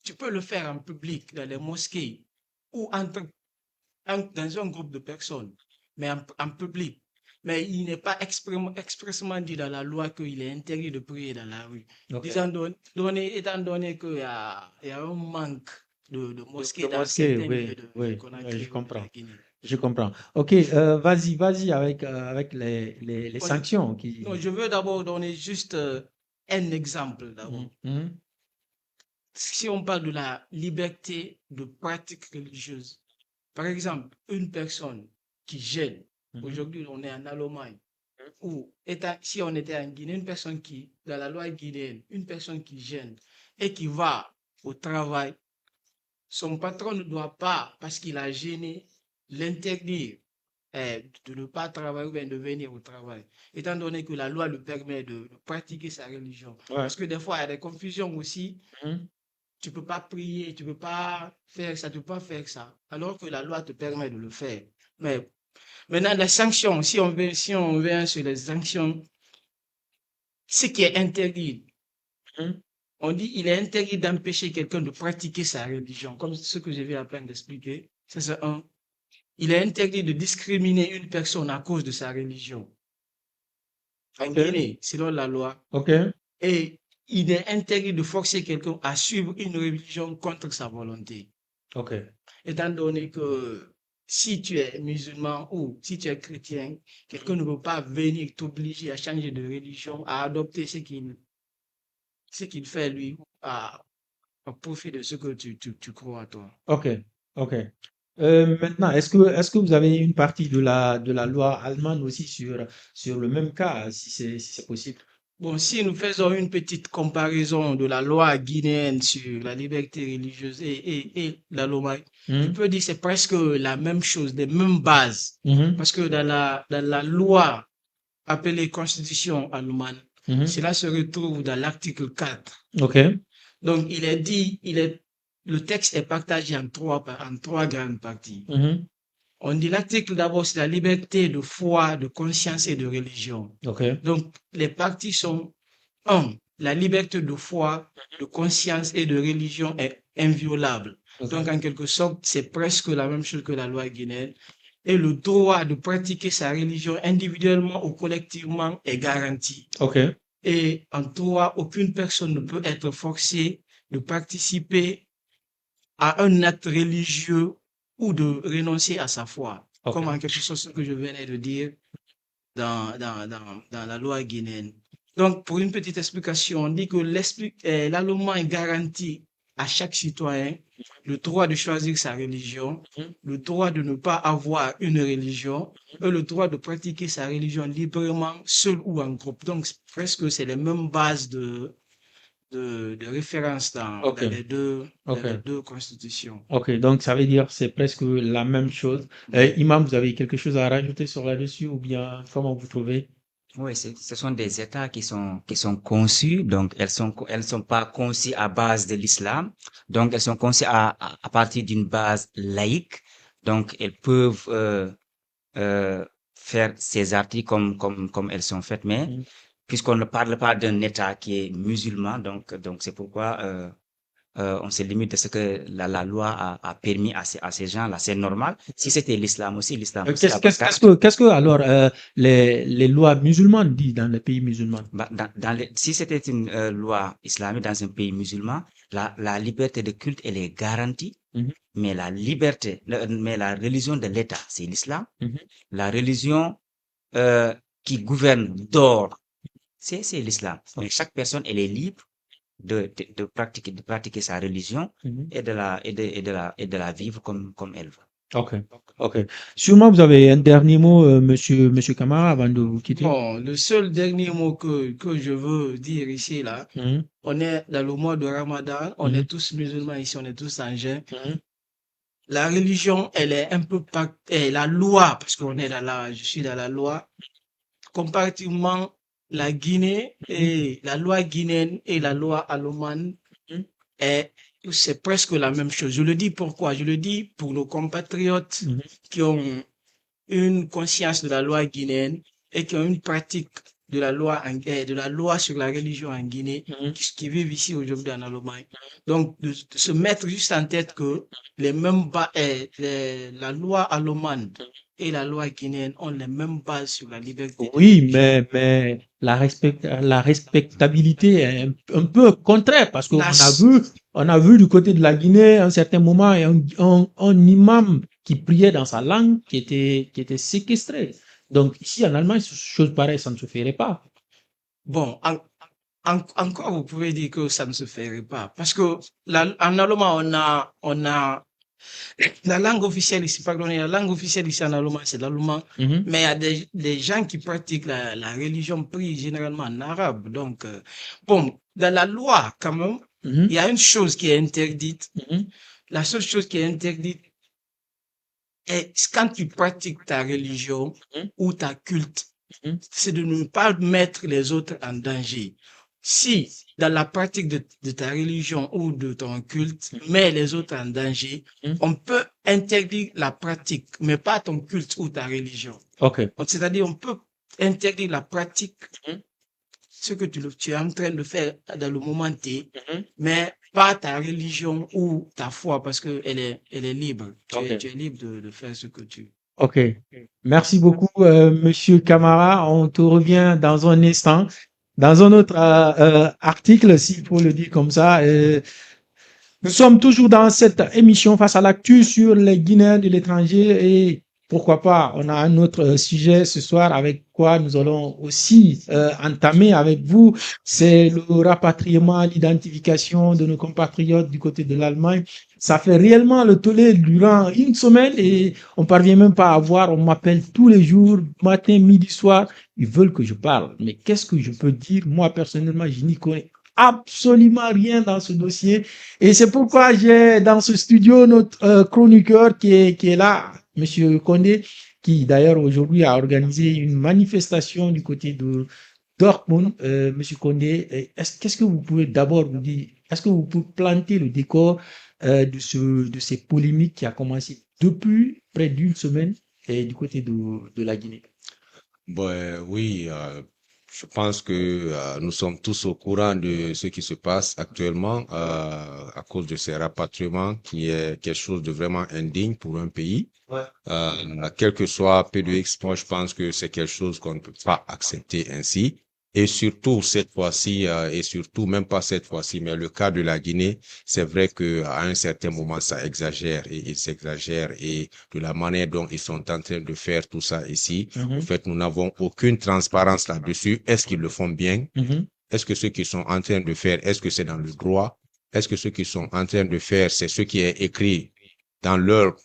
tu peux le faire en public, dans les mosquées ou dans un groupe de personnes, mais en public. Mais il n'est pas expressément dit dans la loi qu'il est interdit de prier dans la rue. Ok. Étant donné qu'il y a un manque de mosquées De dans mosquée, certains lieux oui, de oui, Conakry je ou de comprends. la Guinée. Je comprends. Ok, vas-y avec les Bon, sanctions non, qui. je veux d'abord donner juste un exemple d'abord. Mhm. Si on parle de la liberté de pratique religieuse, par exemple, une personne qui jeûne, Mhm. aujourd'hui on est en Allemagne, ou si on était en Guinée, une personne qui, dans la loi guinéenne, une personne qui jeûne et qui va au travail, son patron ne doit pas, parce qu'il a gêné, l'interdire de ne pas travailler ou bien de venir au travail, étant donné que la loi lui permet de pratiquer sa religion. Ouais. Parce que des fois, il y a des confusions aussi. Mhm. Tu peux pas prier, tu peux pas faire ça, tu peux pas faire ça, alors que la loi te permet de le faire. Mais maintenant, les sanctions, si on vient sur les sanctions, ce qui est interdit, Mhm. on dit il est interdit d'empêcher quelqu'un de pratiquer sa religion, comme ce que je viens à peine d'expliquer. Ça, c'est un. Il est interdit de discriminer une personne à cause de sa religion. En Ok. Guinée, selon la loi. Ok. Et il est interdit de forcer quelqu'un à suivre une religion contre sa volonté. Ok. Étant donné que si tu es musulman ou si tu es chrétien, quelqu'un ne peut pas venir t'obliger à changer de religion, à adopter ce qu'il fait lui, à profit de ce que tu crois à toi. Ok. Ok. Maintenant, est-ce que vous avez une partie de la loi allemande aussi sur le même cas, si c'est possible? Bon, si nous faisons une petite comparaison de la loi guinéenne sur la liberté religieuse et la loi, je Mhm. peux dire que c'est presque la même chose, les mêmes bases. Mhm. Parce que dans la loi appelée Constitution allemande, Mhm. cela se retrouve dans l'article 4. Ok. Donc, il est dit, le texte est partagé en trois grandes parties. Mhm. On dit l'article d'abord, c'est la liberté de foi, de conscience et de religion. Ok. Donc, les parties sont, un, la liberté de foi, de conscience et de religion est inviolable. Ok. Donc, en quelque sorte, c'est presque la même chose que la loi guinéenne. Et le droit de pratiquer sa religion individuellement ou collectivement est garanti. Ok. Et en droit, aucune personne ne peut être forcée de participer à un acte religieux ou de renoncer à sa foi. Ok. Comme en quelque chose que je venais de dire dans la loi guinéenne. Donc, pour une petite explication, on dit que l'Allemand garantit à chaque citoyen le droit de choisir sa religion, Mhm. le droit de ne pas avoir une religion et le droit de pratiquer sa religion librement, seul ou en groupe. Donc, presque c'est les mêmes bases de référence Ok. dans Ok. les deux constitutions. Ok. Donc, ça veut dire c'est presque la même chose. Imam, vous avez quelque chose à rajouter sur là-dessus ou bien comment vous trouvez? Oui, ce sont des États qui sont conçus, donc elles sont pas conçues à base de l'islam, donc elles sont conçues à partir d'une base laïque, donc elles peuvent faire ces articles comme elles sont faites, mais Mhm. puisqu'on ne parle pas d'un État qui est musulman, donc c'est pourquoi on se limite de ce que la loi a permis à ces gens-là. C'est normal. Si c'était l'islam aussi a Qu'est-ce que alors les lois musulmanes disent dans les pays musulmans? si c'était une loi islamique dans un pays musulman, la liberté de culte, elle est garantie, Mhm. mais mais la religion de l'État, c'est l'islam. Mhm. La religion qui gouverne d'or, c'est l'islam. Mais chaque personne, elle est libre de pratiquer sa religion Mhm. et de la vivre comme elle veut. Ok. Ok. Sûrement, vous avez un dernier mot, monsieur Kamara, avant de vous quitter. Bon, le seul dernier mot que je veux dire ici, là, Mhm. on est dans le mois de Ramadan, on Mhm. est tous musulmans ici, on est tous en jeûne. Mhm. La religion, elle est un peu la loi, parce qu'on est je suis dans la loi, comparativement la Guinée Mhm. et la loi guinéenne et la loi allemande, Mhm. est, c'est presque la même chose. Je le dis pourquoi? Je le dis pour nos compatriotes Mhm. qui ont une conscience de la loi guinéenne et qui ont une pratique de la loi sur la religion en Guinée, Mhm. qui vivent ici aujourd'hui en Allemagne. Donc, de se mettre juste en tête que la loi allemande et la loi guinéenne ont les mêmes bases sur la liberté de Oui, religion. mais la respectabilité est un peu contraire parce La, on a vu du côté de la Guinée, à un certain moment, un imam qui priait dans sa langue qui était séquestré. Donc, ici, en Allemagne, chose pareille, ça ne se ferait pas. bon, encore, vous pouvez dire que ça ne se ferait pas. Parce que en allemand, on a la langue officielle ici, pardonnez, la langue officielle ici en allemand, c'est l'allemand. Mhm. Mais il y a des gens qui pratiquent la religion prient généralement en arabe. Donc, bon, dans la loi, quand même, Mhm. il y a une chose qui est interdite. Mhm. La seule chose qui est interdite est quand tu pratiques ta religion Mhm. ou ta culte, Mhm. c'est de ne pas mettre les autres en danger. Si dans la pratique de ta religion ou de ton culte, met les autres en danger, Mhm. on peut interdire la pratique, mais pas ton culte ou ta religion. OK. Donc, c'est-à-dire, on peut interdire la pratique, Mhm. ce que tu es en train de faire dans le moment T, Mhm. mais pas ta religion ou ta foi, parce que elle est libre. OK. Tu es libre de faire ce que tu... OK. Merci beaucoup, Monsieur Camara. On te revient dans un instant. Dans un autre article, s'il faut le dire comme ça, nous sommes toujours dans cette émission face à l'actu sur les Guinéens de l'étranger et pourquoi pas, on a un autre sujet ce soir avec quoi nous allons aussi entamer avec vous, c'est le rapatriement, l'identification de nos compatriotes du côté de l'Allemagne. Ça fait réellement le tollé durant une semaine et on parvient même pas à voir, on m'appelle tous les jours, matin, midi, soir, ils veulent que je parle. Mais qu'est-ce que je peux dire? Moi, personnellement, je n'y connais absolument rien dans ce dossier. Et c'est pourquoi j'ai dans ce studio notre chroniqueur qui est là, Monsieur Condé, qui d'ailleurs aujourd'hui a organisé une manifestation du côté de Dortmund. Monsieur Condé, qu'est-ce que vous pouvez d'abord vous dire, est-ce que vous pouvez planter le décor de ces polémiques qui a commencé depuis près d'une semaine du côté de la Guinée? Ben, oui, je pense que nous sommes tous au courant de ce qui se passe actuellement à cause de ces rapatriements qui est quelque chose de vraiment indigne pour un pays. Ouais. Quel que soit P2X, moi je pense que c'est quelque chose qu'on ne peut pas accepter ainsi. Et surtout cette fois-ci, et surtout même pas cette fois-ci, mais le cas de la Guinée, c'est vrai que à un certain moment ça exagère et il s'exagère et de la manière dont ils sont en train de faire tout ça ici, en fait, nous n'avons aucune transparence là-dessus. Est-ce qu'ils le font bien? Mhm. Est-ce que ce qu'ils sont en train de faire, est-ce que c'est dans le droit? Est-ce que ce qu'ils sont en train de faire, c'est ce qui est écrit dans leur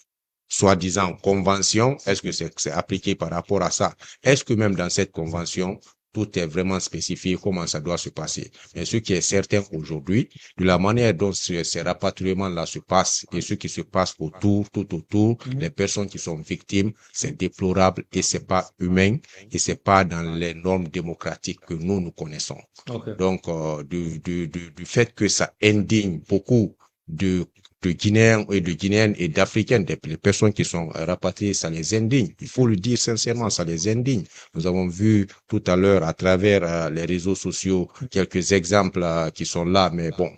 soi-disant convention? Est-ce que c'est appliqué par rapport à ça? Est-ce que même dans cette convention, tout est vraiment spécifié comment ça doit se passer? Mais ce qui est certain aujourd'hui, de la manière dont ces rapatriements-là se passent et ce qui se passe autour, tout autour, les personnes qui sont victimes, c'est déplorable et c'est pas humain et c'est pas dans les normes démocratiques que nous connaissons. OK. Donc, du fait que ça indigne beaucoup de Guinéens et de Guinéennes et d'Africaines, des personnes qui sont rapatriées, ça les indigne. Il faut le dire sincèrement, ça les indigne. Nous avons vu tout à l'heure à travers les réseaux sociaux quelques exemples qui sont là, mais bon.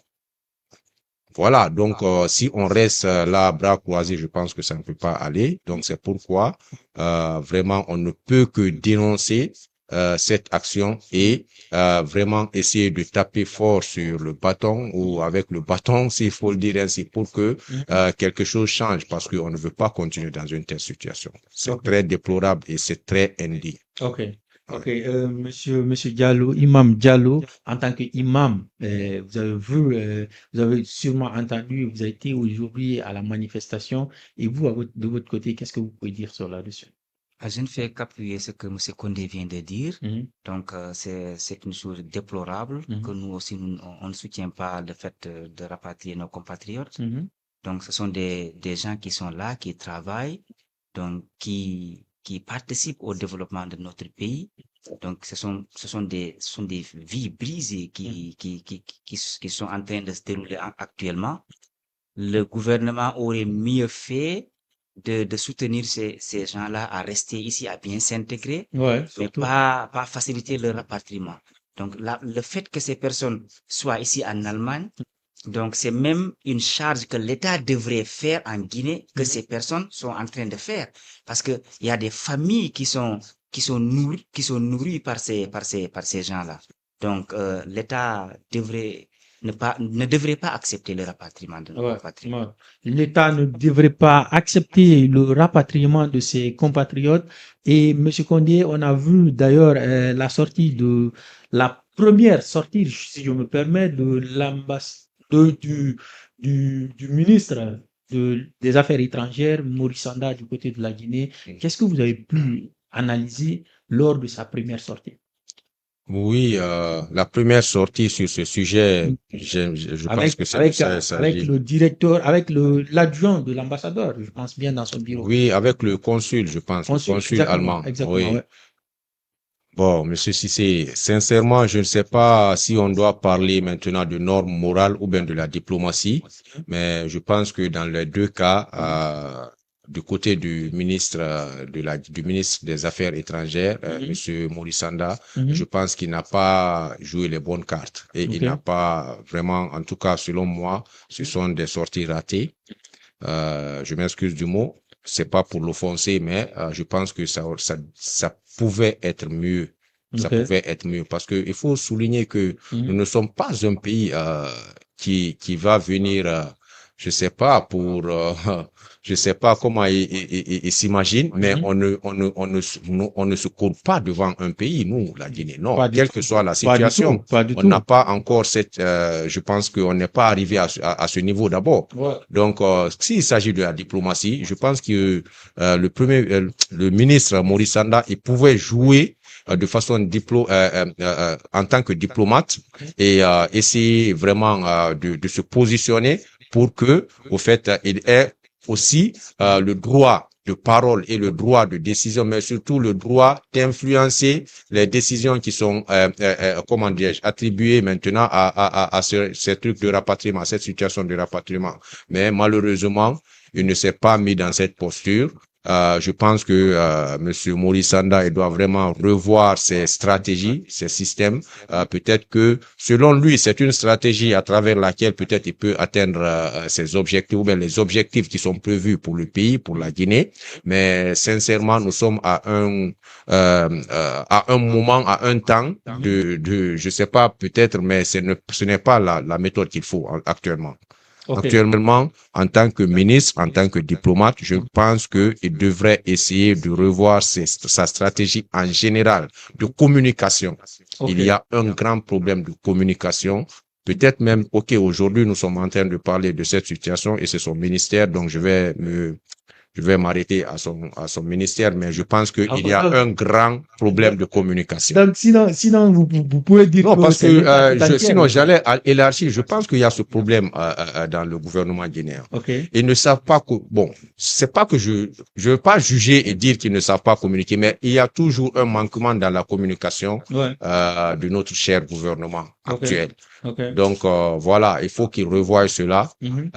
Voilà, donc si on reste là, bras croisés, je pense que ça ne peut pas aller. Donc c'est pourquoi vraiment on ne peut que dénoncer cette action et vraiment essayer de taper fort sur le bâton ou avec le bâton, s'il faut le dire ainsi, pour que quelque chose change, parce qu'on ne veut pas continuer dans une telle situation. C'est Ok. très déplorable et c'est très indigne. OK. OK. Monsieur Diallo, Imam Diallo, en tant qu'imam, vous avez vu, vous avez sûrement entendu, vous avez été aujourd'hui à la manifestation. Et vous, de votre côté, qu'est-ce que vous pouvez dire sur là-dessus? Je ne fais qu'appuyer ce que M. Condé vient de dire. Mhm. Donc, c'est une chose déplorable que Mhm. nous aussi, on ne soutient pas le fait de rapatrier nos compatriotes. Mhm. Donc, ce sont des gens qui sont là, qui travaillent, donc qui participent au développement de notre pays. Donc, ce sont des vies brisées qui sont en train de se dérouler actuellement. Le gouvernement aurait mieux fait de soutenir ces gens-là à rester ici, à bien s'intégrer, Ouais, mais surtout. pas faciliter le rapatriement. Donc, le fait que ces personnes soient ici en Allemagne, donc c'est même une charge que l'État devrait faire en Guinée, que ces personnes sont en train de faire. Parce que il y a des familles qui sont nourries par ces gens-là. Donc, l'État ne devrait pas accepter le rapatriement de nos Ouais, compatriotes. ouais. L'État ne devrait pas accepter le rapatriement de ses compatriotes. Et Monsieur Condé, on a vu d'ailleurs la sortie de la première sortie, si je me permets, de l'ambassadeur du ministre des Affaires étrangères, Maurice Sanda, du côté de la Guinée. Qu'est-ce que vous avez pu analyser lors de sa première sortie? Oui, la première sortie sur ce sujet, je pense que c'est de ça il Avec s'agit. le directeur, avec l'adjoint de l'ambassadeur, je pense bien dans son bureau. Oui, avec le consul, je pense, le Consul, consul allemand. exactement, Oui. ouais. Bon, Monsieur Cissé, sincèrement, je ne sais pas si on doit parler maintenant de normes morales ou bien de la diplomatie, mais je pense que dans les deux cas, du côté du ministre du ministre des Affaires étrangères, Monsieur Morissanda, je pense qu'il n'a pas joué les bonnes cartes et il Ok. n'a pas vraiment, en tout cas selon moi, ce sont des sorties ratées. Je m'excuse du mot, c'est pas pour l'offenser, mais je pense que ça pouvait être mieux. Ça Ok. pouvait être mieux parce que il faut souligner que nous Mhm. ne sommes pas un pays qui va venir, je sais pas pour, je sais pas comment il s'imagine, mais Mhm. on ne se court pas devant un pays, nous, la Guinée. Non, Pas du quelle que tout. soit la Pas du tout. situation, Pas du on n'a tout. pas encore cette, je pense qu'on n'est pas arrivé à ce niveau d'abord. Ouais. Donc, s'il s'agit de la diplomatie, je pense que le ministre Maurice Sanda, il pouvait jouer de façon en tant que diplomate et essayer vraiment de se positionner pour que, au fait, il ait aussi le droit de parole et le droit de décision, mais surtout le droit d'influencer les décisions qui sont, comment dirais-je, attribuées maintenant à ces trucs de rapatriement, à cette situation de rapatriement. Mais malheureusement, il ne s'est pas mis dans cette posture. Je pense que Monsieur Maurice Sanda, il doit vraiment revoir ses stratégies, ses systèmes. Peut-être que, selon lui, c'est une stratégie à travers laquelle peut-être il peut atteindre ses objectifs ou bien les objectifs qui sont prévus pour le pays, pour la Guinée. Mais sincèrement, nous sommes à un moment, à un temps je sais pas peut-être, mais ce n'est pas la méthode qu'il faut actuellement. Ok. Actuellement, en tant que ministre, en tant que diplomate, je pense qu'il devrait essayer de revoir sa stratégie en général de communication. Il y Ok. a un grand problème de communication. Peut-être même, OK, aujourd'hui, nous sommes en train de parler de cette situation et c'est son ministère, donc je vais m'arrêter à son ministère, mais je pense qu'il y a un grand problème de communication. Donc, sinon vous pouvez dire Non, que parce c'est que l'État tout entier. sinon j'allais élargir. Je pense qu'il y a ce problème dans le gouvernement guinéen. Ok. Ils ne savent pas que bon, c'est pas que je veux pas juger et dire qu'ils ne savent pas communiquer, mais il y a toujours un manquement dans la communication Ouais. de notre cher gouvernement Ok. actuel. Ok. Donc voilà, il faut qu'ils revoient cela. Mhm.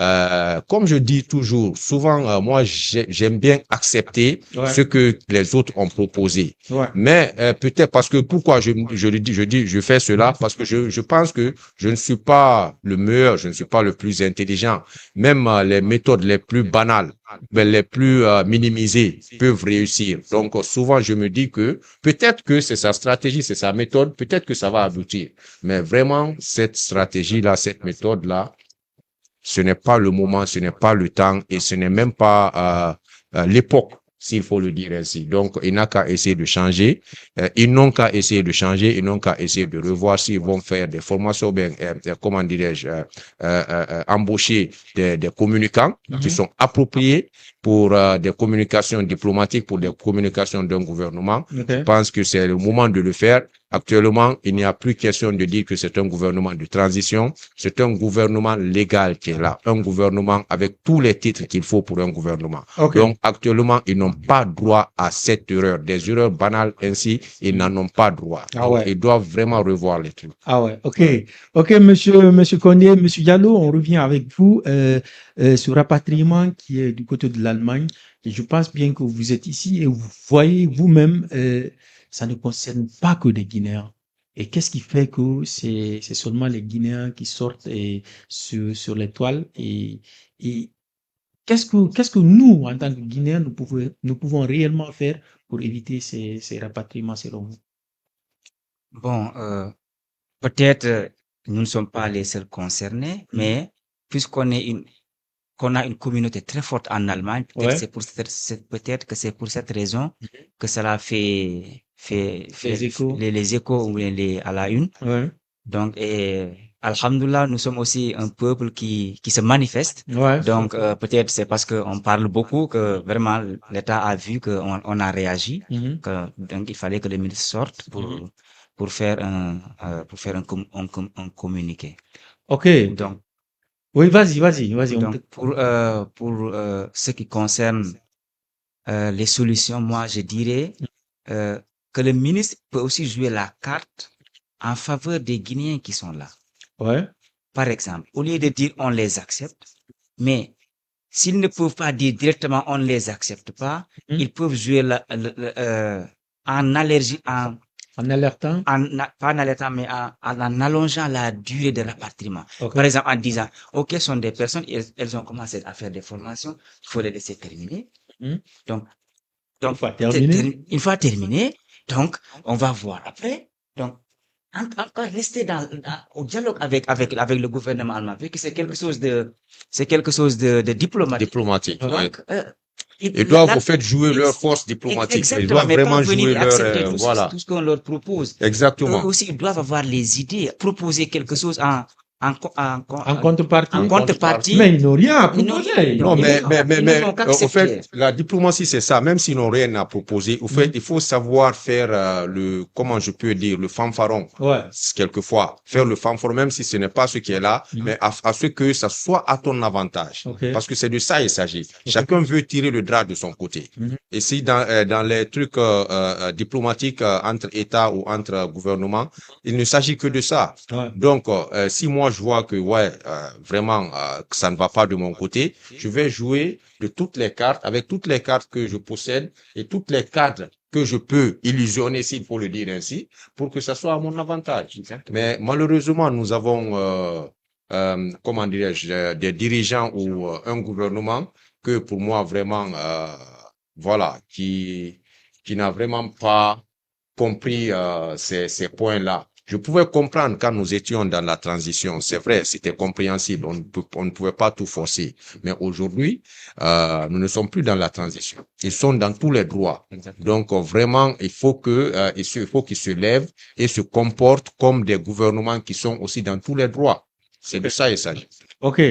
Comme je dis toujours, souvent moi j'aime bien accepter Ouais. ce que les autres ont proposé. Ouais. Mais peut-être parce que pourquoi je fais cela parce que je pense que je ne suis pas le meilleur, je ne suis pas le plus intelligent. Même les méthodes les plus banales, ben, les plus minimisées peuvent réussir. Donc souvent je me dis que peut-être que c'est sa stratégie, c'est sa méthode, peut-être que ça va aboutir. Mais vraiment cette stratégie-là, cette méthode-là, ce n'est pas le moment, ce n'est pas le temps et ce n'est même pas l'époque, s'il faut le dire ainsi. Donc, il n'a qu'à essayer de changer. Ils n'ont qu'à essayer de changer, ils n'ont qu'à essayer de revoir s'ils vont faire des formations, bien, comment dirais-je, embaucher des communicants qui sont appropriés pour des communications diplomatiques, pour des communications d'un gouvernement. Ok. Je pense que c'est le moment de le faire. Actuellement, il n'y a plus question de dire que c'est un gouvernement de transition. C'est un gouvernement légal qui est là. Un gouvernement avec tous les titres qu'il faut pour un gouvernement. Ok. Donc, actuellement, ils n'ont pas droit à cette erreur. Des erreurs banales ainsi, ils n'en ont pas droit. Ah Donc, ouais. ils doivent vraiment revoir les trucs. Ah ouais. Ok. Ok, monsieur Condé, monsieur Diallo, on revient avec vous sur rapatriement qui est du côté de l'Allemagne. Et je pense bien que vous êtes ici et vous voyez vous-même, ça ne concerne pas que des Guinéens. Et qu'est-ce qui fait que c'est seulement les Guinéens qui sortent sur les toiles et qu'est-ce que nous, en tant que Guinéens, nous pouvons réellement faire pour éviter ces rapatriements selon vous? Bon, peut-être nous ne sommes pas les seuls concernés, mais puisqu'on est qu'on a une communauté très forte en Allemagne, peut-être Ouais. peut-être que c'est pour cette raison que cela Les échos. les échos ou à la une. Ouais. Donc, Alhamdulillah, nous sommes aussi un peuple qui se manifeste. Ouais. Donc, peut-être c'est parce qu'on parle beaucoup que vraiment l'État a vu qu'on a réagi, Mhm. donc il fallait que le ministre sorte pour faire un communiqué. Ok. Donc, Oui, vas-y, on donc pour ce qui concerne les solutions, moi, je dirais que le ministre peut aussi jouer la carte en faveur des Guinéens qui sont là. Ouais. Par exemple, au lieu de dire on les accepte, mais s'ils ne peuvent pas dire directement on ne les accepte pas, ils peuvent jouer en allergie, En alertant. pas en alertant, mais en allongeant la durée de rapatriement. Ok. Par exemple, en disant, OK, ce sont des personnes, elles ont commencé à faire des formations, il faut les laisser terminer. Donc, Une fois terminé. une fois terminé, donc, on va voir après. Donc, encore rester au dialogue avec le gouvernement allemand, vu que c'est quelque chose de diplomatique. Diplomatique, oui. Donc, Ils doivent, au fait, jouer leur force diplomatique. Ils exactement, doivent mais pas vraiment venir jouer et leur, accepter voilà. tout ce qu'on leur propose. Exactement. Eux aussi, ils doivent avoir les idées, proposer quelque chose en contrepartie. Mais ils n'ont rien à Ils n'ont proposer. rien. Non, mais, Ils ne font au qu'accepter. fait, la diplomatie, c'est ça. Même s'ils n'ont rien à proposer, au fait, il faut savoir faire comment je peux dire, le fanfaron. Ouais. Quelquefois, faire le fanfaron, même si ce n'est pas ce qui est là, mais à ce que ça soit à ton avantage. Ok. Parce que c'est de ça il s'agit. Chacun veut tirer le drap de son côté. Et si dans les trucs diplomatiques entre États ou entre gouvernements, il ne s'agit que de ça. Ouais. Donc, si moi je vois que vraiment que ça ne va pas de mon côté, je vais jouer de toutes les cartes, avec toutes les cartes que je possède et toutes les cadres que je peux illusionner, s'il faut le dire ainsi, pour que ça soit à mon avantage. Mais malheureusement, nous avons, comment dirais-je, des dirigeants ou un gouvernement que pour moi vraiment, voilà, qui n'a vraiment pas compris ces points-là. Je pouvais comprendre quand nous étions dans la transition. C'est vrai, c'était compréhensible. On ne pouvait pas tout forcer. Mais aujourd'hui, nous ne sommes plus dans la transition. Ils sont dans tous les droits. Donc, vraiment, il faut qu'ils se lèvent et se comportent comme des gouvernements qui sont aussi dans tous les droits. C'est de ça il s'agit. Ok.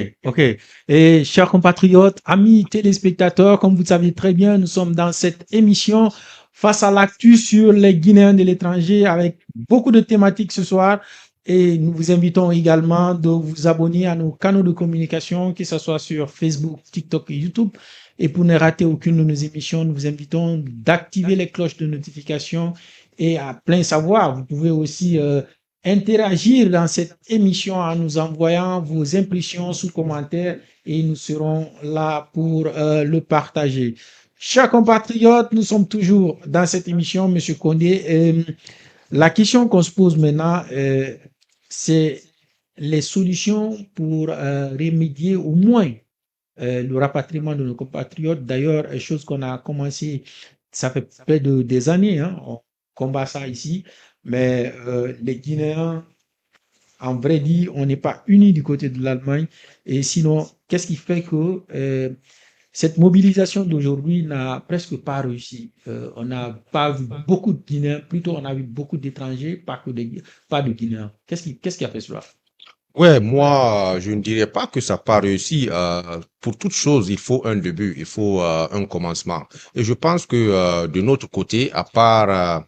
Et chers compatriotes, amis téléspectateurs, comme vous le savez très bien, nous sommes dans cette émission face à l'actu sur les Guinéens de l'étranger avec beaucoup de thématiques ce soir. Et nous vous invitons également de vous abonner à nos canaux de communication, que ce soit sur Facebook, TikTok et YouTube. Et pour ne rater aucune de nos émissions, nous vous invitons d'activer les cloches de notification et à plein savoir. Vous pouvez aussi interagir dans cette émission en nous envoyant vos impressions sous commentaire et nous serons là pour le partager. Chers compatriotes, nous sommes toujours dans cette émission, Monsieur Condé. La question qu'on se pose maintenant, c'est les solutions pour remédier au moins le rapatriement de nos compatriotes. D'ailleurs, chose qu'on a commencé, ça fait près de des années, hein, on combat ça ici, mais les Guinéens, en vrai dit, on n'est pas unis du côté de l'Allemagne. Et sinon, qu'est-ce qui fait que cette mobilisation d'aujourd'hui n'a presque pas réussi? On n'a pas vu beaucoup de Guinéens, plutôt on a vu beaucoup d'étrangers, pas de Guinéens. Qu'est-ce qui a fait cela? Ouais, moi, je ne dirais pas que ça n'a pas réussi. Pour toute chose, il faut un début, il faut un commencement. Et je pense que de notre côté, à part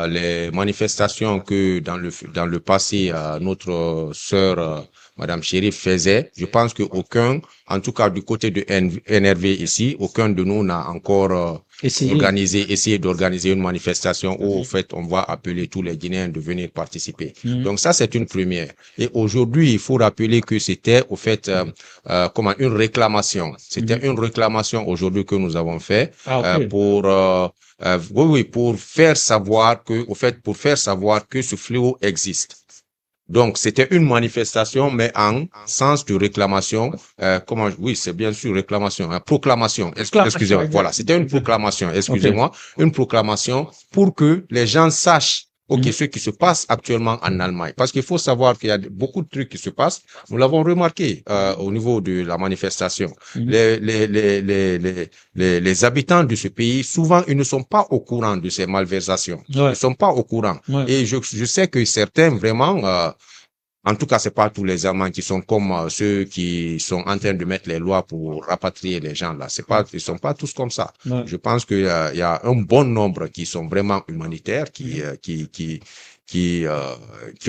les manifestations que dans le passé notre sœur Madame Chérif faisait, je pense que aucun, en tout cas du côté de NRV ici, aucun de nous n'a encore essayé d'organiser une manifestation où, en fait, on va appeler tous les Guinéens de venir participer. Donc ça, c'est une première. Et aujourd'hui, il faut rappeler que c'était, au fait, comment une réclamation. C'était une réclamation aujourd'hui que nous avons fait pour faire savoir que, au fait, pour faire savoir que ce fléau existe. Donc, c'était une manifestation, mais en sens de réclamation. Oui, c'est bien sûr réclamation, proclamation. Excusez-moi. Voilà, c'était une proclamation. Excusez-moi, une proclamation pour que les gens sachent. Ce qui se passe actuellement en Allemagne. Parce qu'il faut savoir qu'il y a beaucoup de trucs qui se passent. Nous l'avons remarqué au niveau de la manifestation. Les habitants de ce pays, souvent, ils ne sont pas au courant de ces malversations. Ils ne sont pas au courant. Et je sais que certains, vraiment, en tout cas, c'est pas tous les Allemands qui sont comme ceux qui sont en train de mettre les lois pour rapatrier les gens là. Ils sont pas tous comme ça. Je pense qu'il y a un bon nombre qui sont vraiment humanitaires, qui qui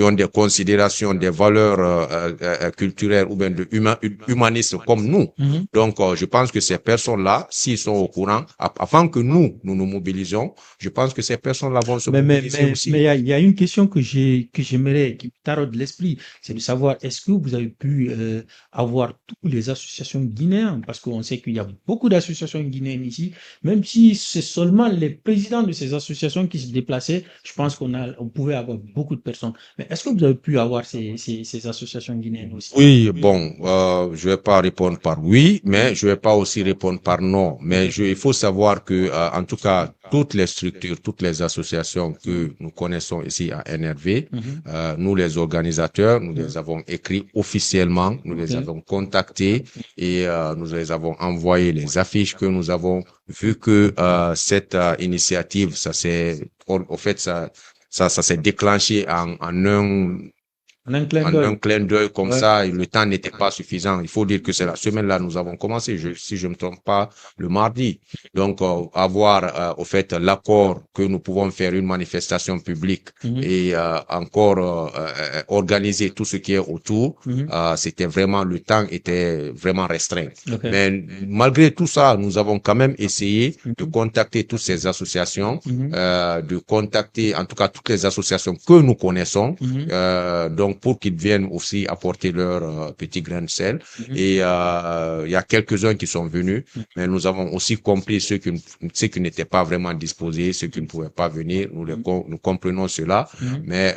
ont des considérations, des valeurs culturelles ou bien humanistes comme nous. Donc, je pense que ces personnes-là, s'ils sont au courant, avant que nous nous mobilisons, je pense que ces personnes-là vont se mobiliser aussi. Mais il y a une question que j'aimerais, qui me taraude l'esprit, c'est de savoir, est-ce que vous avez pu avoir toutes les associations guinéennes? Parce qu'on sait qu'il y a beaucoup d'associations guinéennes ici, même si c'est seulement les présidents de ces associations qui se déplaçaient, je pense on pouvait avoir beaucoup de personnes. Mais est-ce que vous avez pu avoir ces associations guinéennes aussi? Oui, bon, je vais pas répondre par oui, mais je vais pas aussi répondre par non. Mais il faut savoir que, en tout cas, toutes les structures, toutes les associations que nous connaissons ici à NRV, nous les organisateurs, nous les avons écrits officiellement, nous les avons contactés et nous les avons envoyé les affiches que nous avons vu que cette initiative, ça s'est déclenché en un clin d'œil comme ça, et le temps n'était pas suffisant. Il faut dire que c'est la semaine là nous avons commencé, si je me trompe pas, le mardi. Donc avoir au fait l'accord que nous pouvons faire une manifestation publique et encore organiser tout ce qui est autour, c'était vraiment, le temps était vraiment restreint. Mais malgré tout ça, nous avons quand même essayé de contacter toutes ces associations, de contacter en tout cas toutes les associations que nous connaissons, donc pour qu'ils viennent aussi apporter leur petit grain de sel. Et il y a quelques-uns qui sont venus, mais nous avons aussi compris ceux qui n'étaient pas vraiment disposés, ceux qui ne pouvaient pas venir. Nous comprenons cela, mais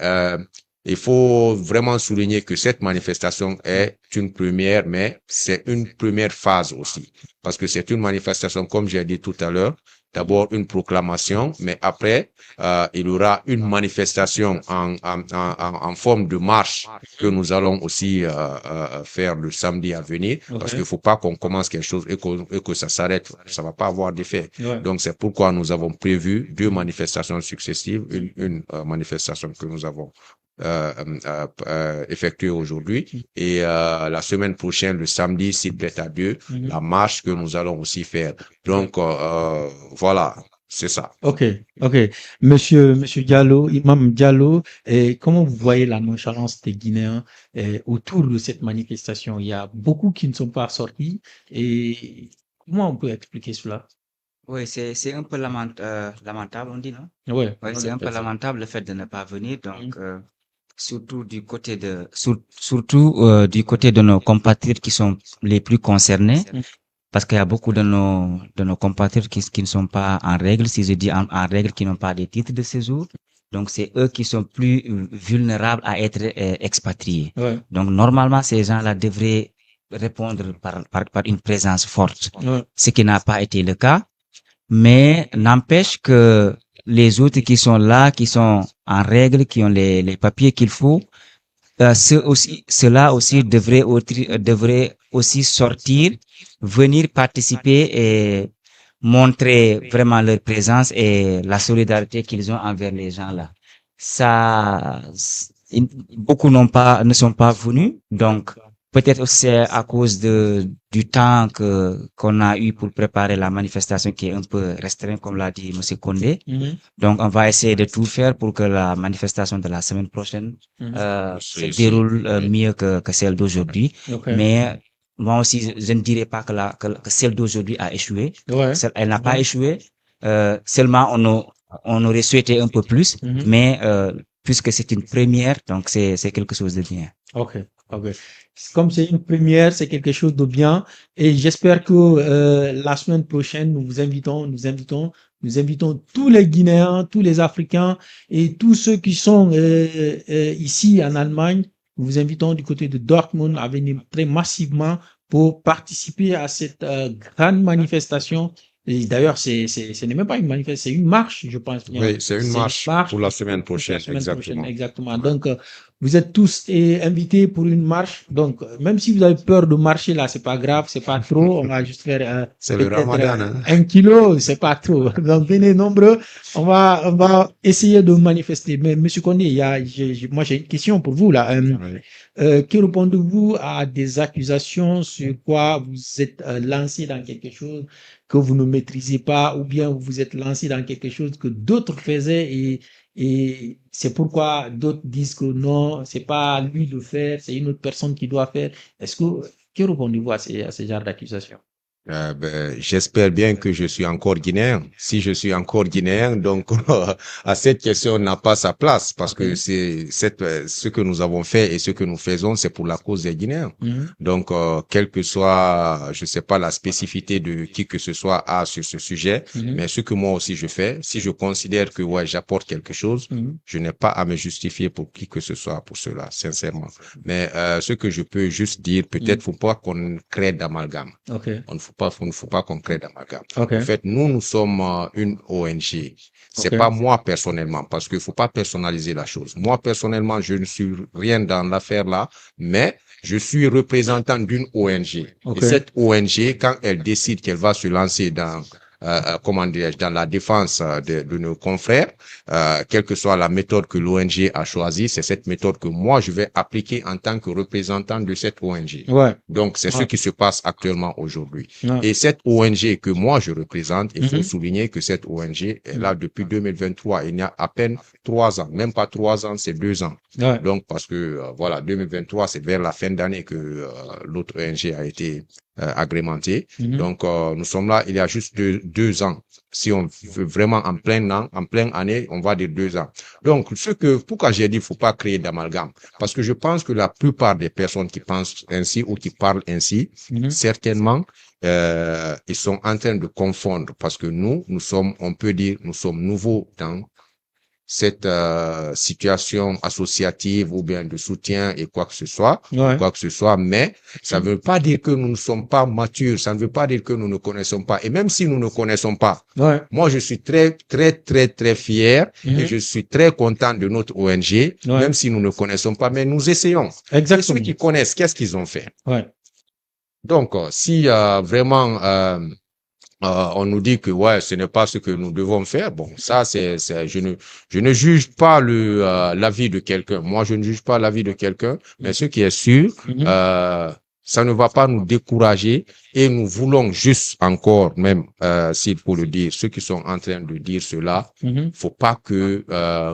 il faut vraiment souligner que cette manifestation est une première, mais c'est une première phase aussi, parce que c'est une manifestation, comme j'ai dit tout à l'heure. D'abord une proclamation, mais après, il y aura une manifestation en forme de marche que nous allons aussi faire le samedi à venir, parce qu'il faut pas qu'on commence quelque chose et que ça s'arrête, ça va pas avoir d'effet. Donc c'est pourquoi nous avons prévu 2 manifestations successives, une manifestation que nous avons effectuée aujourd'hui et la semaine prochaine, le samedi, s'il plaît à Dieu, la marche que nous allons aussi faire. Donc voilà, c'est ça. Ok. Monsieur Diallo, Imam Diallo, comment vous voyez la nonchalance des Guinéens autour de cette manifestation? Il y a beaucoup qui ne sont pas sortis et comment on peut expliquer cela? Oui, c'est un peu lamentable, on dit, non? Ouais. Oui, c'est un peu lamentable le fait de ne pas venir. Donc, surtout du côté du côté de nos compatriotes qui sont les plus concernés, parce qu'il y a beaucoup de nos compatriotes qui ne sont pas en règle, si je dis en règle, qui n'ont pas de titre de séjour. Donc, c'est eux qui sont plus vulnérables à être expatriés. Donc, normalement, ces gens-là devraient répondre par une présence forte, ce qui n'a pas été le cas. Mais n'empêche que les autres qui sont là, qui sont en règle, qui ont les papiers qu'il faut, ceux-là aussi devraient aussi sortir, venir participer et montrer vraiment leur présence et la solidarité qu'ils ont envers les gens là. Beaucoup ne sont pas venus, donc peut-être c'est à cause du temps qu'on a eu pour préparer la manifestation qui est un peu restreint, comme l'a dit M. Condé. Donc, on va essayer de tout faire pour que la manifestation de la semaine prochaine se déroule mieux que celle d'aujourd'hui. Mais moi aussi, je ne dirais pas que celle d'aujourd'hui a échoué. Elle n'a pas échoué. Seulement, on aurait souhaité un peu plus, mais puisque c'est une première, donc c'est quelque chose de bien. Ok. Comme c'est une première, c'est quelque chose de bien. Et j'espère que la semaine prochaine, nous invitons tous les Guinéens, tous les Africains et tous ceux qui sont ici en Allemagne. Nous vous invitons du côté de Dortmund à venir très massivement pour participer à cette grande manifestation. Et d'ailleurs, ce n'est même pas une manifestation, c'est une marche, je pense bien. Oui, c'est une marche pour la semaine prochaine, exactement. Donc, vous êtes tous invités pour une marche. Donc, même si vous avez peur de marcher là, c'est pas grave, c'est pas trop. On va juste faire c'est le Ramadan, 1 kilo, c'est pas trop. Donc, venez nombreux. On va essayer de manifester. Mais Monsieur Condé, moi j'ai une question pour vous là. Que répondez-vous à des accusations sur quoi vous êtes lancé dans quelque chose que vous ne maîtrisez pas, ou bien vous vous êtes lancé dans quelque chose que d'autres faisaient Et c'est pourquoi d'autres disent que non, c'est pas à lui de faire, c'est une autre personne qui doit faire. Que répondez-vous à ce genre d'accusation? J'espère bien que je suis encore guinéen. Si je suis encore guinéen, donc à cette question n'a pas sa place parce que ce que nous avons fait et ce que nous faisons, c'est pour la cause des Guinéens. Donc, quelle que soit, je sais pas la spécificité de qui que ce soit a sur ce sujet, mais ce que moi aussi je fais, si je considère que ouais, j'apporte quelque chose, je n'ai pas à me justifier pour qui que ce soit pour cela, sincèrement. Mais ce que je peux juste dire, peut-être faut pas qu'on crée d'amalgame. Il ne faut pas qu'on crée d'amalgame. En fait, nous sommes une ONG. C'est pas moi personnellement, parce qu'il faut pas personnaliser la chose. Moi personnellement, je ne suis rien dans l'affaire là, mais je suis représentant d'une ONG. Et cette ONG, quand elle décide qu'elle va se lancer dans comment dirais-je, dans la défense de nos confrères, quelle que soit la méthode que l'ONG a choisie, c'est cette méthode que moi je vais appliquer en tant que représentant de cette ONG. Donc c'est ce qui se passe actuellement aujourd'hui. Et cette ONG que moi je représente, il faut souligner que cette ONG est là depuis 2023. Il y a à peine 3 ans, même pas 3 ans, c'est 2 ans. Donc parce que voilà, 2023, c'est vers la fin d'année que l'autre ONG a été agrémenté. Donc, nous sommes là, il y a juste deux ans. Si on veut vraiment en plein année, on va dire 2 ans. Donc, pourquoi j'ai dit, faut pas créer d'amalgame? Parce que je pense que la plupart des personnes qui pensent ainsi ou qui parlent ainsi, certainement, ils sont en train de confondre parce que nous sommes, on peut dire, nous sommes nouveaux dans cette situation associative ou bien de soutien et quoi que ce soit, mais ça ne veut pas dire que nous ne sommes pas matures, ça ne veut pas dire que nous ne connaissons pas. Et même si nous ne connaissons pas, moi je suis très, très, très, très fier et je suis très content de notre ONG, même si nous ne connaissons pas, mais nous essayons. Et ceux qui connaissent, qu'est-ce qu'ils ont fait? Donc, si vraiment on nous dit que ouais, ce n'est pas ce que nous devons faire. Bon, ça je ne juge pas l'avis de quelqu'un. Moi, je ne juge pas l'avis de quelqu'un, mais ce qui est sûr, ça ne va pas nous décourager et nous voulons juste encore, même s'il faut le dire, ceux qui sont en train de dire cela, faut pas que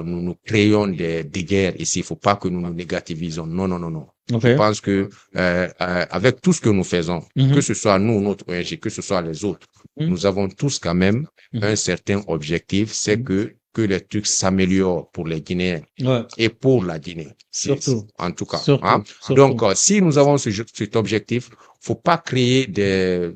nous créions des guerres ici. Faut pas que nous nous négativisons. Non, non, non, non. Je pense que avec tout ce que nous faisons, que ce soit nous, notre ONG, que ce soit les autres, nous avons tous quand même un certain objectif, c'est que les trucs s'améliorent pour les Guinéens et pour la Guinée. Surtout. En tout cas. Donc, si nous avons cet objectif, faut pas créer des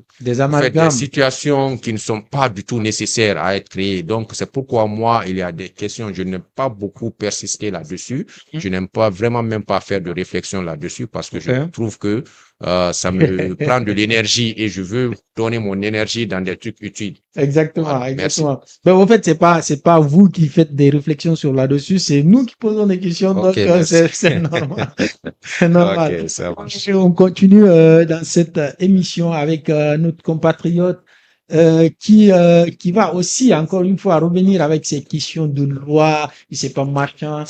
situations qui ne sont pas du tout nécessaires à être créées. Donc, c'est pourquoi moi, il y a des questions, je n'aime pas beaucoup persister là-dessus. Je n'aime pas vraiment même pas faire de réflexion là-dessus parce que je trouve que ça me prend de l'énergie et je veux donner mon énergie dans des trucs utiles. Exactement, voilà, exactement. Mais en fait, c'est pas vous qui faites des réflexions sur là-dessus, c'est nous qui posons des questions, donc c'est normal. C'est normal. On continue dans cette émission avec notre compatriote qui va aussi encore une fois revenir avec ces questions de loi. Il sait pas marchand.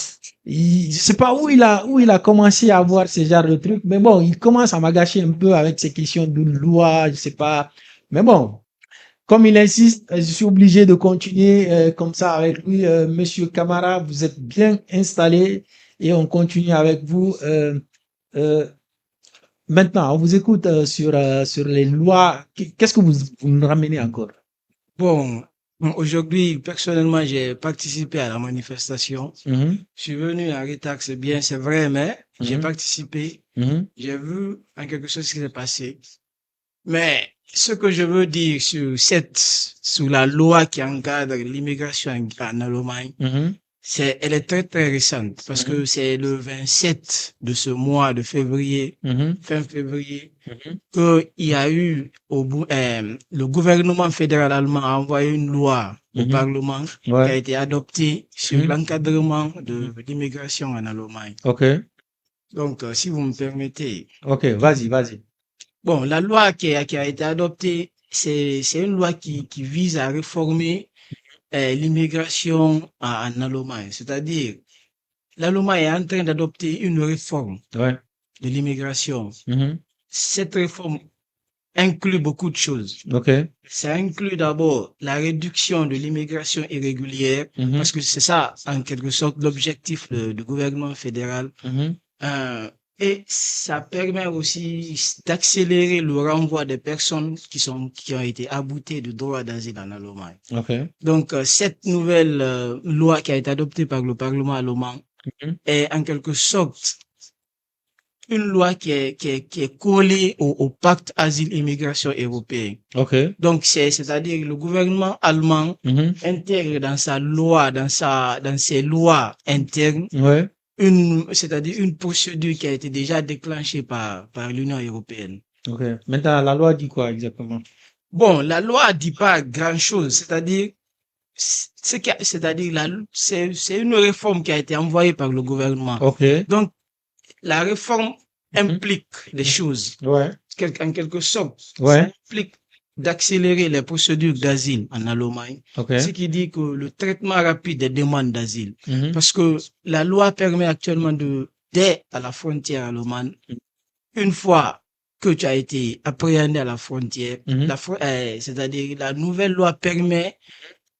Je sais pas où il a commencé à voir ce genre de trucs, mais bon, il commence à m'agacer un peu avec ces questions de loi. Je sais pas, mais bon. Comme il insiste, je suis obligé de continuer comme ça avec lui. Monsieur Camara, vous êtes bien installé et on continue avec vous. Maintenant, on vous écoute sur les lois. Qu'est-ce que vous nous ramenez encore? Bon, aujourd'hui, personnellement, j'ai participé à la manifestation. Je suis venu à Rétac, c'est bien, c'est vrai, mais j'ai participé. J'ai vu en quelque chose ce qui s'est passé. Mais ce que je veux dire sur la loi qui encadre l'immigration en Allemagne, elle est très très récente parce que c'est le 27 de ce mois de février, fin février, qu'il y a eu le gouvernement fédéral allemand a envoyé une loi au Parlement qui a été adoptée sur l'encadrement de l'immigration en Allemagne. Donc, si vous me permettez. Vas-y. Bon, la loi qui a été adoptée, c'est une loi qui vise à réformer l'immigration en Allemagne. C'est-à-dire, l'Allemagne est en train d'adopter une réforme de l'immigration. Cette réforme inclut beaucoup de choses. OK. Ça inclut d'abord la réduction de l'immigration irrégulière, Mhm. parce que c'est ça, en quelque sorte, l'objectif du gouvernement fédéral. Mhm. Et ça permet aussi d'accélérer le renvoi des personnes qui ont été aboutées de droit d'asile en Allemagne. OK. Donc, cette nouvelle loi qui a été adoptée par le Parlement allemand Mhm. est en quelque sorte une loi qui est collée au pacte asile-immigration européen. OK. Donc, c'est-à-dire le gouvernement allemand Mhm. intègre dans sa loi, dans ses lois internes, Ouais. c'est-à-dire une procédure qui a été déjà déclenchée par l'Union européenne. OK. Maintenant, la loi dit quoi exactement? Bon, la loi dit pas grand-chose, c'est-à-dire, c'est une réforme qui a été envoyée par le gouvernement. OK. Donc, la réforme Mhm. implique des choses. Ouais. En quelque sorte, ça Ouais. implique d'accélérer les procédures d'asile en Allemagne, OK. ce qui dit que le traitement rapide des demandes d'asile, Mhm. parce que la loi permet actuellement dès à la frontière allemande, une fois que tu as été appréhendé à la frontière, Mhm. c'est-à-dire la nouvelle loi permet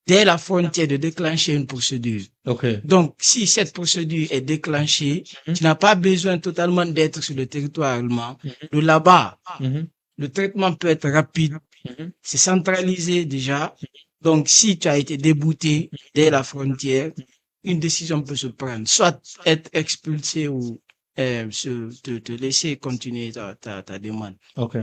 dès la frontière de déclencher une procédure. OK. Donc, si cette procédure est déclenchée, Mhm. tu n'as pas besoin totalement d'être sur le territoire allemand. Mhm. De là-bas, Mhm. le traitement peut être rapide, Mhm. c'est centralisé déjà. Donc, si tu as été débouté dès la frontière, une décision peut se prendre, soit être expulsé ou te laisser continuer ta demande. OK.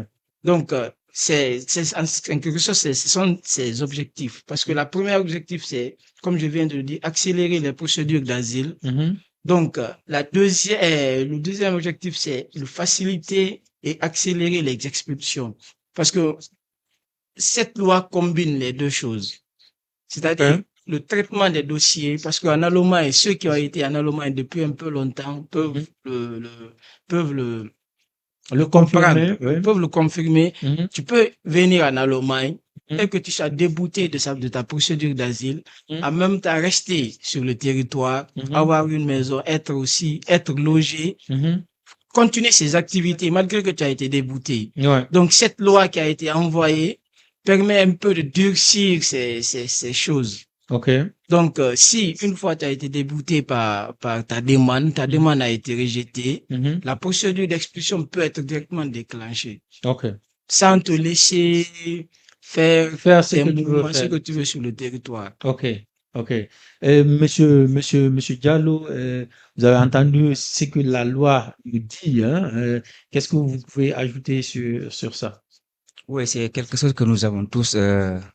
Donc, en quelque sorte, ce sont ces objectifs. Parce que la première objectif, c'est, comme je viens de le dire, accélérer les procédures d'asile. Mhm. Donc, le deuxième objectif, c'est de faciliter et accélérer les expulsions. Parce que cette loi combine les deux choses. C'est-à-dire OK. le traitement des dossiers, parce qu'en Allemagne, ceux qui ont été en Allemagne depuis un peu longtemps Mhm. peuvent Le comprendre, confirmer, oui. peuvent le confirmer. Mhm. Tu peux venir en Allemagne Mhm. et que tu sois débouté de ta procédure d'asile, Mhm. en même temps rester sur le territoire, Mhm. avoir une maison, être logé, Mhm. continuer ses activités malgré que tu as été débouté. Ouais. Donc, cette loi qui a été envoyée permet un peu de durcir ces choses. OK. Donc, si une fois tu as été débouté par ta demande a été rejetée, Mhm. la procédure d'expulsion peut être directement déclenchée OK. sans te laisser faire Faire ce tes que tu veux mouvements, ce faire. que tu veux sur le territoire. OK. OK. Monsieur Diallo, vous avez entendu ce que la loi nous dit, hein? Qu'est-ce que vous pouvez ajouter sur ça? Oui, c'est quelque chose que nous avons tous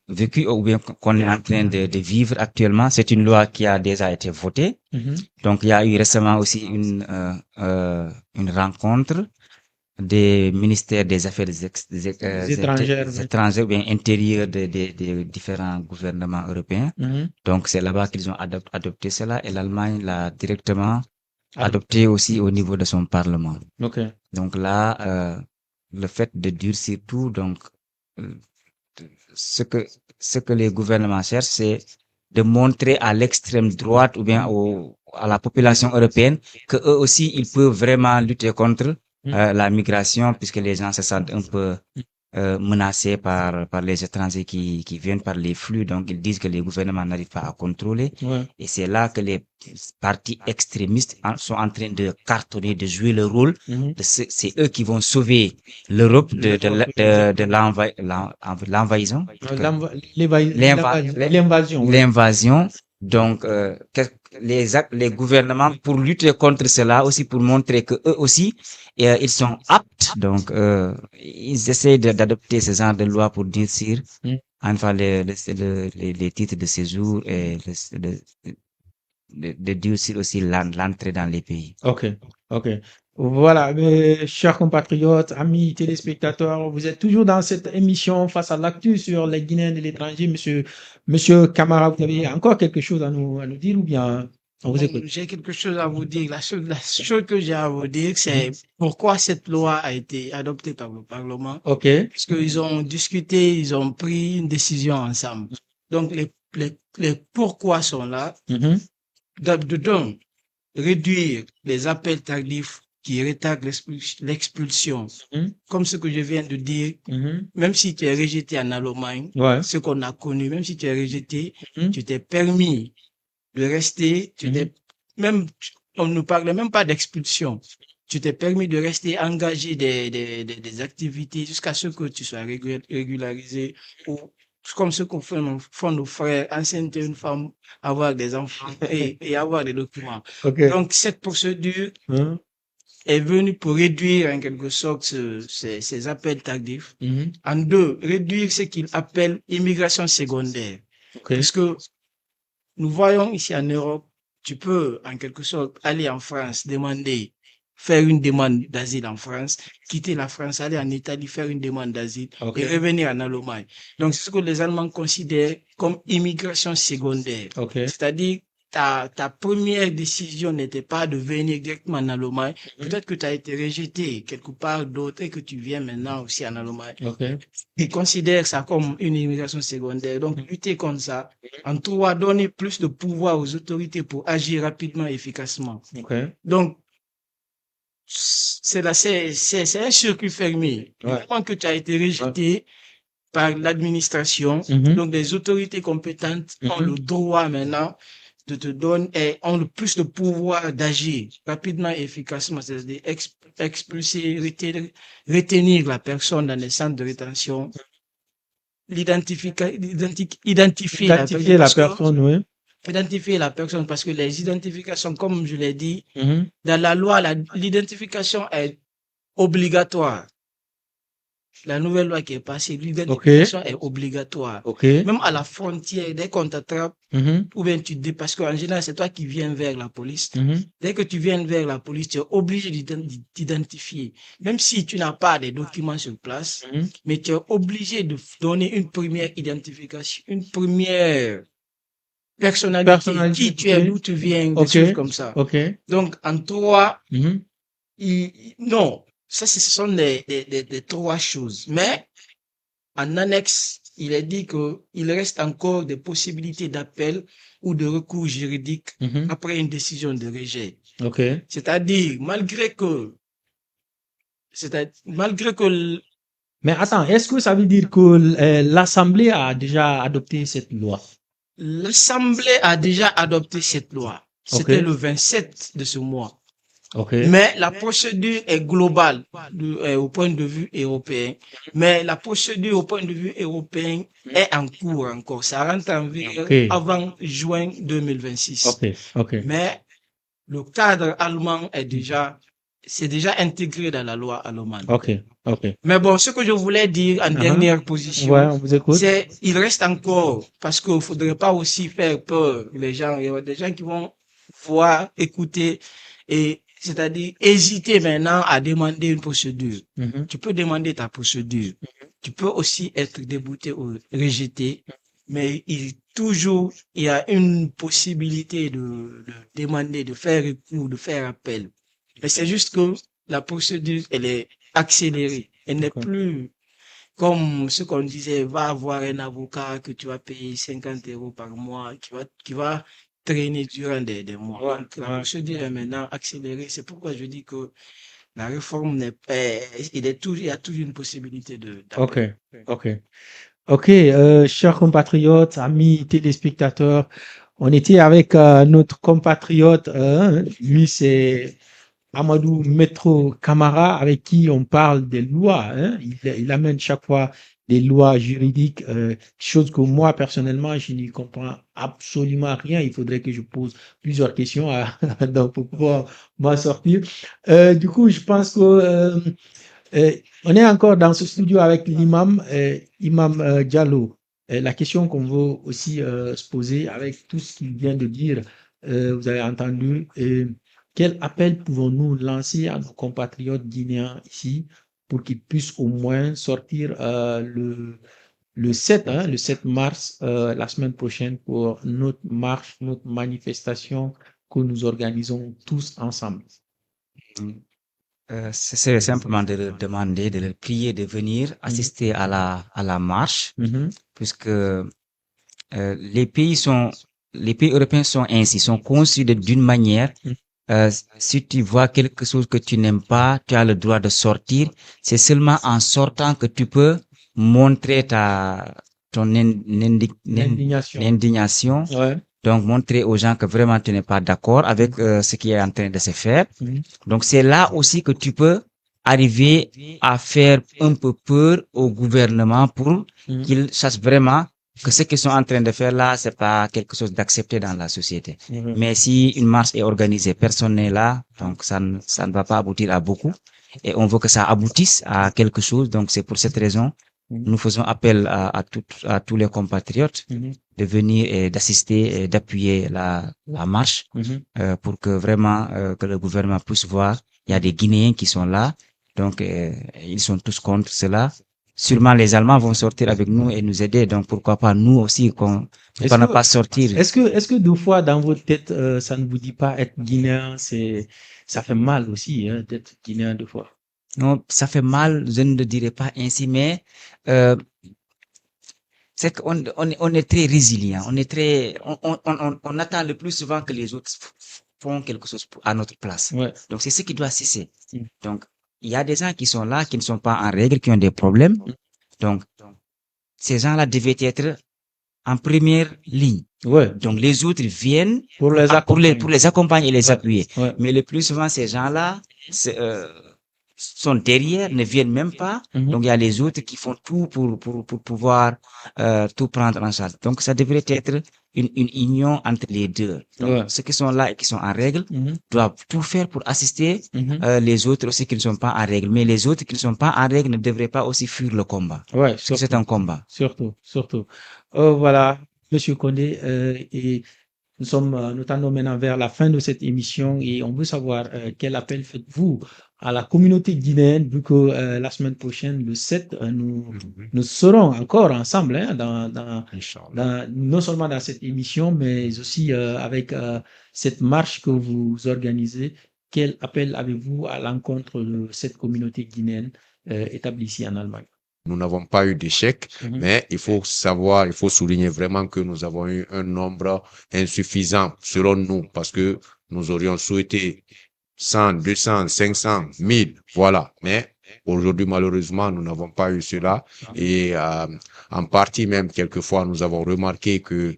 vécu ou bien qu'on est en train de vivre actuellement. C'est une loi qui a déjà été votée. Mhm. Donc, il y a eu récemment aussi une rencontre des ministères des Affaires Les étrangères, oui. étrangères, bien intérieures des différents gouvernements européens. Mhm. Donc, c'est là-bas qu'ils ont adopté cela et l'Allemagne l'a directement Ah, adopté aussi au niveau de son Parlement. OK. Donc là, le fait de durcir tout, donc euh, ce que ce que les gouvernements cherchent, c'est de montrer à l'extrême droite ou bien à la population européenne que eux aussi ils peuvent vraiment lutter contre la migration puisque les gens se sentent un peu menacés par les étrangers qui viennent par les flux. Donc, ils disent que les gouvernements n'arrivent pas à contrôler. Ouais. Et c'est là que les partis extrémistes sont en train de cartonner, de jouer le rôle. Mhm. C'est eux qui vont sauver l'Europe L'Europe, exactement. l'envahison. L'invasion, oui. L'invasion. Donc, les gouvernements, pour lutter contre cela, aussi pour montrer que eux aussi, ils sont aptes. Donc, ils essaient d'adopter ce genre de loi pour durcir, Mm. enfin, les titres de séjour et de durcir aussi l'entrée dans les pays. OK, OK. Voilà, mes chers compatriotes, amis téléspectateurs, vous êtes toujours dans cette émission Face à l'actu sur les Guinéens de l'étranger. Monsieur Camara, vous avez encore quelque chose à nous dire ou bien on vous Bon, écoute? j'ai quelque chose à vous dire. La chose que j'ai à vous dire, c'est pourquoi cette loi a été adoptée par le Parlement. OK. Parce qu'ils ont discuté, ils ont pris une décision ensemble. Donc, les pourquoi sont là. Mhm. Dedans, réduire les appels tardifs qui retardent l'expulsion. Mhm. Comme ce que je viens de dire, Mhm. même si tu es rejeté en Allemagne, Ouais. ce qu'on a connu, même si tu es rejeté, Mhm. tu t'es permis de rester, même, on ne parlait même pas d'expulsion. Tu t'es permis de rester engagé des activités jusqu'à ce que tu sois régularisé ou comme ce qu'on font nos frères, enceinte une femme, avoir des enfants et avoir des documents. Ok. Donc, cette procédure Hein? est venue pour réduire en quelque sorte ces appels tardifs. Mhm. En deux, réduire ce qu'il appelle immigration secondaire. Ok. Parce que nous voyons ici en Europe, tu peux en quelque sorte aller en France, faire une demande d'asile en France, quitter la France, aller en Italie, faire une demande d'asile Ok. et revenir en Allemagne. Donc, c'est ce que les Allemands considèrent comme immigration secondaire. Ok. C'est-à-dire, ta première décision n'était pas de venir directement en Allemagne. Peut-être que tu as été rejeté quelque part d'autre et que tu viens maintenant aussi en Allemagne. Ok. Ils considèrent ça comme une immigration secondaire. Donc, lutter contre ça, en trois, donner plus de pouvoir aux autorités pour agir rapidement et efficacement. Ok. Donc, c'est un circuit fermé. Du Ouais. moment que tu as été rejeté par l'administration, Mhm. donc les autorités compétentes ont Mhm. le droit maintenant de te donner et ont le plus de pouvoir d'agir rapidement et efficacement, c'est-à-dire expulser, retenir la personne dans les centres de rétention, identifier la Identifier la personne, oui. identifier la personne parce que les identifications, comme je l'ai dit, Mhm. dans la loi, l'identification est obligatoire. La nouvelle loi qui est passée, l'identification est obligatoire. Ok. Même à la frontière, dès qu'on t'attrape, Mhm. ou bien parce qu'en général, c'est toi qui viens vers la police. Mhm. Dès que tu viens vers la police, tu es obligé d'identifier. Même si tu n'as pas des documents sur place, Mhm. mais tu es obligé de donner une première identification, une première personnalité, qui tu es, ok. d'où tu viens, des Ok. choses comme ça. Ok. Donc, en trois, Mhm. non, ça, ce sont des trois choses. Mais, en annexe, il est dit qu'il reste encore des possibilités d'appel ou de recours juridique Mhm. après une décision de rejet. Ok. C'est-à-dire, malgré que Mais attends, est-ce que ça veut dire que l'Assemblée a déjà adopté cette loi? l'Assemblée a déjà adopté cette loi. C'était Ok. le 27 de ce mois. Ok. Mais la procédure est globale au point de vue européen. Mais la procédure au point de vue européen est en cours encore. Ça rentre en vigueur Ok. avant juin 2026. Ok. Ok. Mais le cadre allemand c'est déjà intégré dans la loi allemande. Ok. Ok. Mais bon, ce que je voulais dire en dernière position, Ouais, on vous écoute. il reste encore, parce qu'il faudrait pas aussi faire peur les gens. Il y a des gens qui vont voir, écouter et c'est-à-dire hésiter maintenant à demander une procédure. Mhm. Tu peux demander ta procédure. Tu peux aussi être débouté ou rejeté, mais il y a une possibilité de demander, de faire recours, de faire appel. Mais c'est juste que la procédure, elle est accélérée. Elle n'est D'accord. plus comme ce qu'on disait, va avoir un avocat que tu vas payer 50 € par mois, qui va traîner durant des mois. Ouais, Donc, la ouais. procédure est maintenant accélérée. C'est pourquoi je dis que la réforme n'est pas, il y a toujours une possibilité Ok. d'appel. Ok. Ok. Chers compatriotes, amis téléspectateurs, on était avec notre compatriote, lui c'est Amadou Metro Camara, avec qui on parle des lois. Hein. Il amène chaque fois des lois juridiques, chose que moi, personnellement, je n'y comprends absolument rien. Il faudrait que je pose plusieurs questions donc pour pouvoir m'en sortir. Du coup, je pense que on est encore dans ce studio avec l'imam, imam Diallo. La question qu'on veut aussi se poser avec tout ce qu'il vient de dire, vous avez entendu, quel appel pouvons-nous lancer à nos compatriotes guinéens ici pour qu'ils puissent au moins sortir le 7, le 7 mars, la semaine prochaine, pour notre marche, notre manifestation que nous organisons tous ensemble. C'est simplement de leur demander, de leur prier de venir assister à la marche, Mhm. puisque les pays européens sont ainsi, sont conçus d'une manière si tu vois quelque chose que tu n'aimes pas, tu as le droit de sortir. C'est seulement en sortant que tu peux montrer L'indignation. indignation. Ouais. Donc, montrer aux gens que vraiment tu n'es pas d'accord avec ce qui est en train de se faire. Mhm. Donc, c'est là aussi que tu peux arriver à faire un peu peur au gouvernement pour Mhm. qu'ils sachent vraiment que ce qu'ils sont en train de faire là, c'est pas quelque chose d'accepté dans la société. Mhm. Mais si une marche est organisée, personne n'est là, donc ça ne va pas aboutir à beaucoup. Et on veut que ça aboutisse à quelque chose. Donc, c'est pour cette raison, Mhm. nous faisons appel à tous les compatriotes Mhm. de venir et d'assister et d'appuyer la marche Mhm. pour que vraiment que le gouvernement puisse voir. Il y a des Guinéens qui sont là, donc ils sont tous contre cela. Sûrement les Allemands vont sortir avec nous et nous aider, donc pourquoi pas nous aussi, pourquoi Est-ce ne que, pas sortir? est-ce que deux fois dans votre tête, ça ne vous dit pas être guinéen, ça fait mal aussi, hein, d'être guinéen deux fois. Non, ça fait mal, je ne le dirais pas ainsi, mais euh, c'est on est très résilient, on attend le plus souvent que les autres font quelque chose à notre place. Ouais. Donc c'est ce qui doit cesser. Mm. Donc il y a des gens qui sont là, qui ne sont pas en règle, qui ont des problèmes. Mm. Donc ces gens-là devaient être en première ligne. Ouais. Donc les autres viennent Pour les accompagner. pour les accompagner et les Ouais. appuyer. Ouais. Mais le plus souvent, ces gens-là sont derrière, ne viennent même pas. Mhm. Donc il y a les autres qui font tout pour pouvoir tout prendre en charge. Donc ça devrait être une union entre les deux. Donc Ouais. ceux qui sont là et qui sont en règle Mhm. doivent tout faire pour assister Mhm. les autres aussi qui ne sont pas en règle. Mais les autres qui ne sont pas en règle ne devraient pas aussi fuir le combat. Ouais, Parce que c'est surtout, un combat. surtout. Voilà, Monsieur Condé, et nous tendons maintenant vers la fin de cette émission et on veut savoir quel appel faites-vous à la communauté guinéenne, vu que la semaine prochaine, le 7, nous serons encore ensemble, hein, Inch'Allah. non seulement dans cette émission, mais aussi avec cette marche que vous organisez. Quel appel avez-vous à l'encontre de cette communauté guinéenne établie ici en Allemagne? Nous n'avons pas eu d'échec, Mhm. mais il faut savoir, il faut souligner vraiment que nous avons eu un nombre insuffisant selon nous, parce que nous aurions souhaité 100, 200, 500, 1000, voilà. Mais aujourd'hui, malheureusement, nous n'avons pas eu cela. Et en partie même, quelquefois, nous avons remarqué que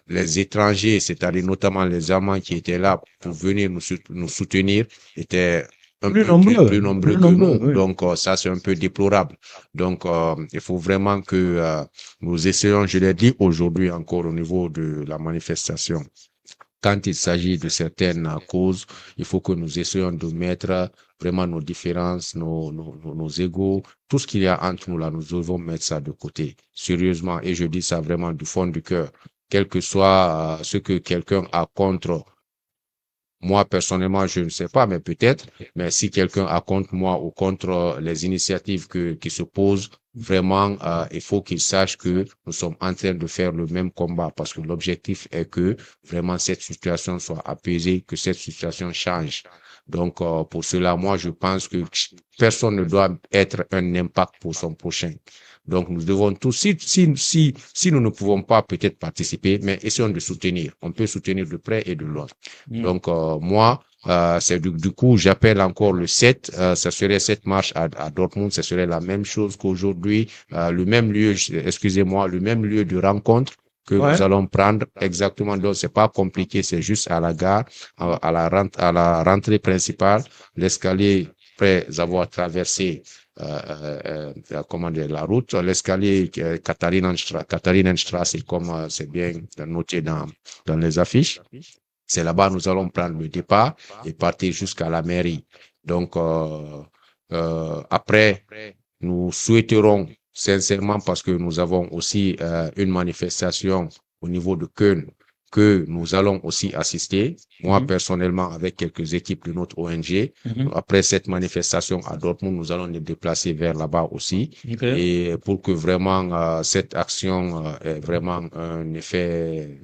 les étrangers, c'est-à-dire notamment les Allemands qui étaient là pour venir nous soutenir, étaient un Plus peu nombreux, plus nombreux plus que nombreux, nous. oui. Donc, ça, c'est un peu déplorable. Donc, il faut vraiment que nous essayons, je l'ai dit aujourd'hui encore au niveau de la manifestation, quand il s'agit de certaines causes, il faut que nous essayons de mettre vraiment nos différences, nos égos, tout ce qu'il y a entre nous là, nous devons mettre ça de côté, sérieusement. Et je dis ça vraiment du fond du cœur. Quel que soit ce que quelqu'un a contre moi, personnellement, je ne sais pas, mais peut-être. Mais si quelqu'un a contre moi ou contre les initiatives qui se posent, vraiment, il faut qu'il sache que nous sommes en train de faire le même combat parce que l'objectif est que vraiment cette situation soit apaisée, que cette situation change. Donc, pour cela, moi, je pense que personne ne doit être un impact pour son prochain. Donc, nous devons tous, si nous ne pouvons pas peut-être participer, mais essayons de soutenir. On peut soutenir de près et de loin. Mm. Donc, moi, c'est du coup, j'appelle encore le 7. Ça serait cette marche à Dortmund. Ce serait la même chose qu'aujourd'hui. Le même lieu, excusez-moi, le même lieu de rencontre que Ouais. nous allons prendre exactement. Donc, c'est pas compliqué. C'est juste à la gare, à la rentrée principale, l'escalier après avoir traversé comment dire, la route, l'escalier Katharinenstraße, comme c'est bien noté dans les affiches. C'est là-bas nous allons prendre le départ et partir jusqu'à la mairie. Donc, après, nous souhaiterons sincèrement, parce que nous avons aussi une manifestation au niveau de Köln, que nous allons aussi assister, moi Mhm. personnellement avec quelques équipes de notre ONG. Mhm. Après cette manifestation à Dortmund, nous allons nous déplacer vers là-bas aussi. Ok. Et pour que vraiment cette action ait vraiment un effet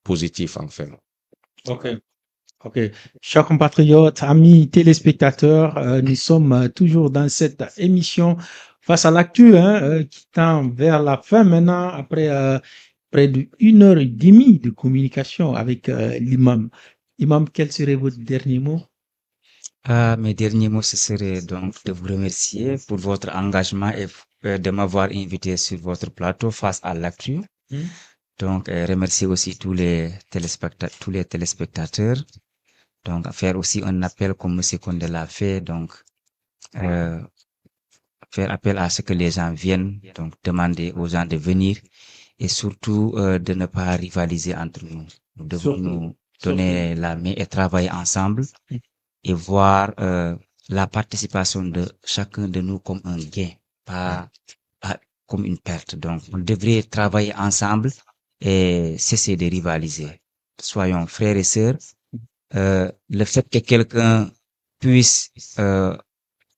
positif, enfin. Ok. Ok. Chers compatriotes, amis téléspectateurs, nous sommes toujours dans cette émission face à l'actu, hein, qui tend vers la fin maintenant, après près de 1 heure et demie de communication avec l'imam. Imam, quel serait votre dernier mot? Mes derniers mots, ce serait donc de vous remercier pour votre engagement et de m'avoir invité sur votre plateau face à l'actu. Hmm? Donc, remercier aussi tous les téléspectateurs. Donc, faire aussi un appel comme M. Condé l'a fait. Donc, euh, faire appel à ce que les gens viennent, donc demander aux gens de venir et surtout de ne pas rivaliser entre nous. Nous devons Surtout, nous surtout. donner la main et travailler ensemble Hmm. et voir la participation de chacun de nous comme un gain, pas comme une perte. Donc, on devrait travailler ensemble et cesser de rivaliser. Soyons frères et sœurs. Le fait que quelqu'un puisse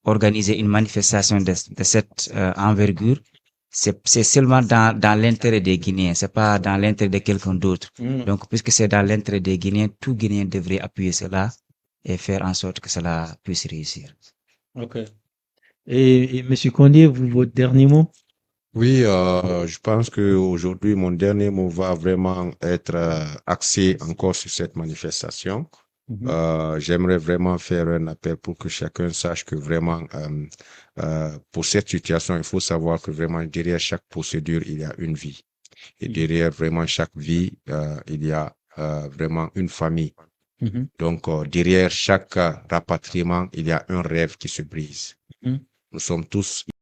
organiser une manifestation de cette envergure, c'est seulement dans l'intérêt des Guinéens, c'est pas dans l'intérêt de quelqu'un d'autre. Hmm. Donc, puisque c'est dans l'intérêt des Guinéens, tout Guinéen devrait appuyer cela et faire en sorte que cela puisse réussir. Ok. Et Monsieur Condé, votre dernier mot? Oui, je pense que aujourd'hui, mon dernier mot va vraiment être axé encore sur cette manifestation. Mhm. J'aimerais vraiment faire un appel pour que chacun sache que vraiment, pour cette situation, il faut savoir que vraiment derrière chaque procédure, il y a une vie. Et Mhm. derrière vraiment chaque vie, il y a vraiment une famille. Mhm. Donc, derrière chaque rapatriement, il y a un rêve qui se brise. Mhm. Nous sommes tous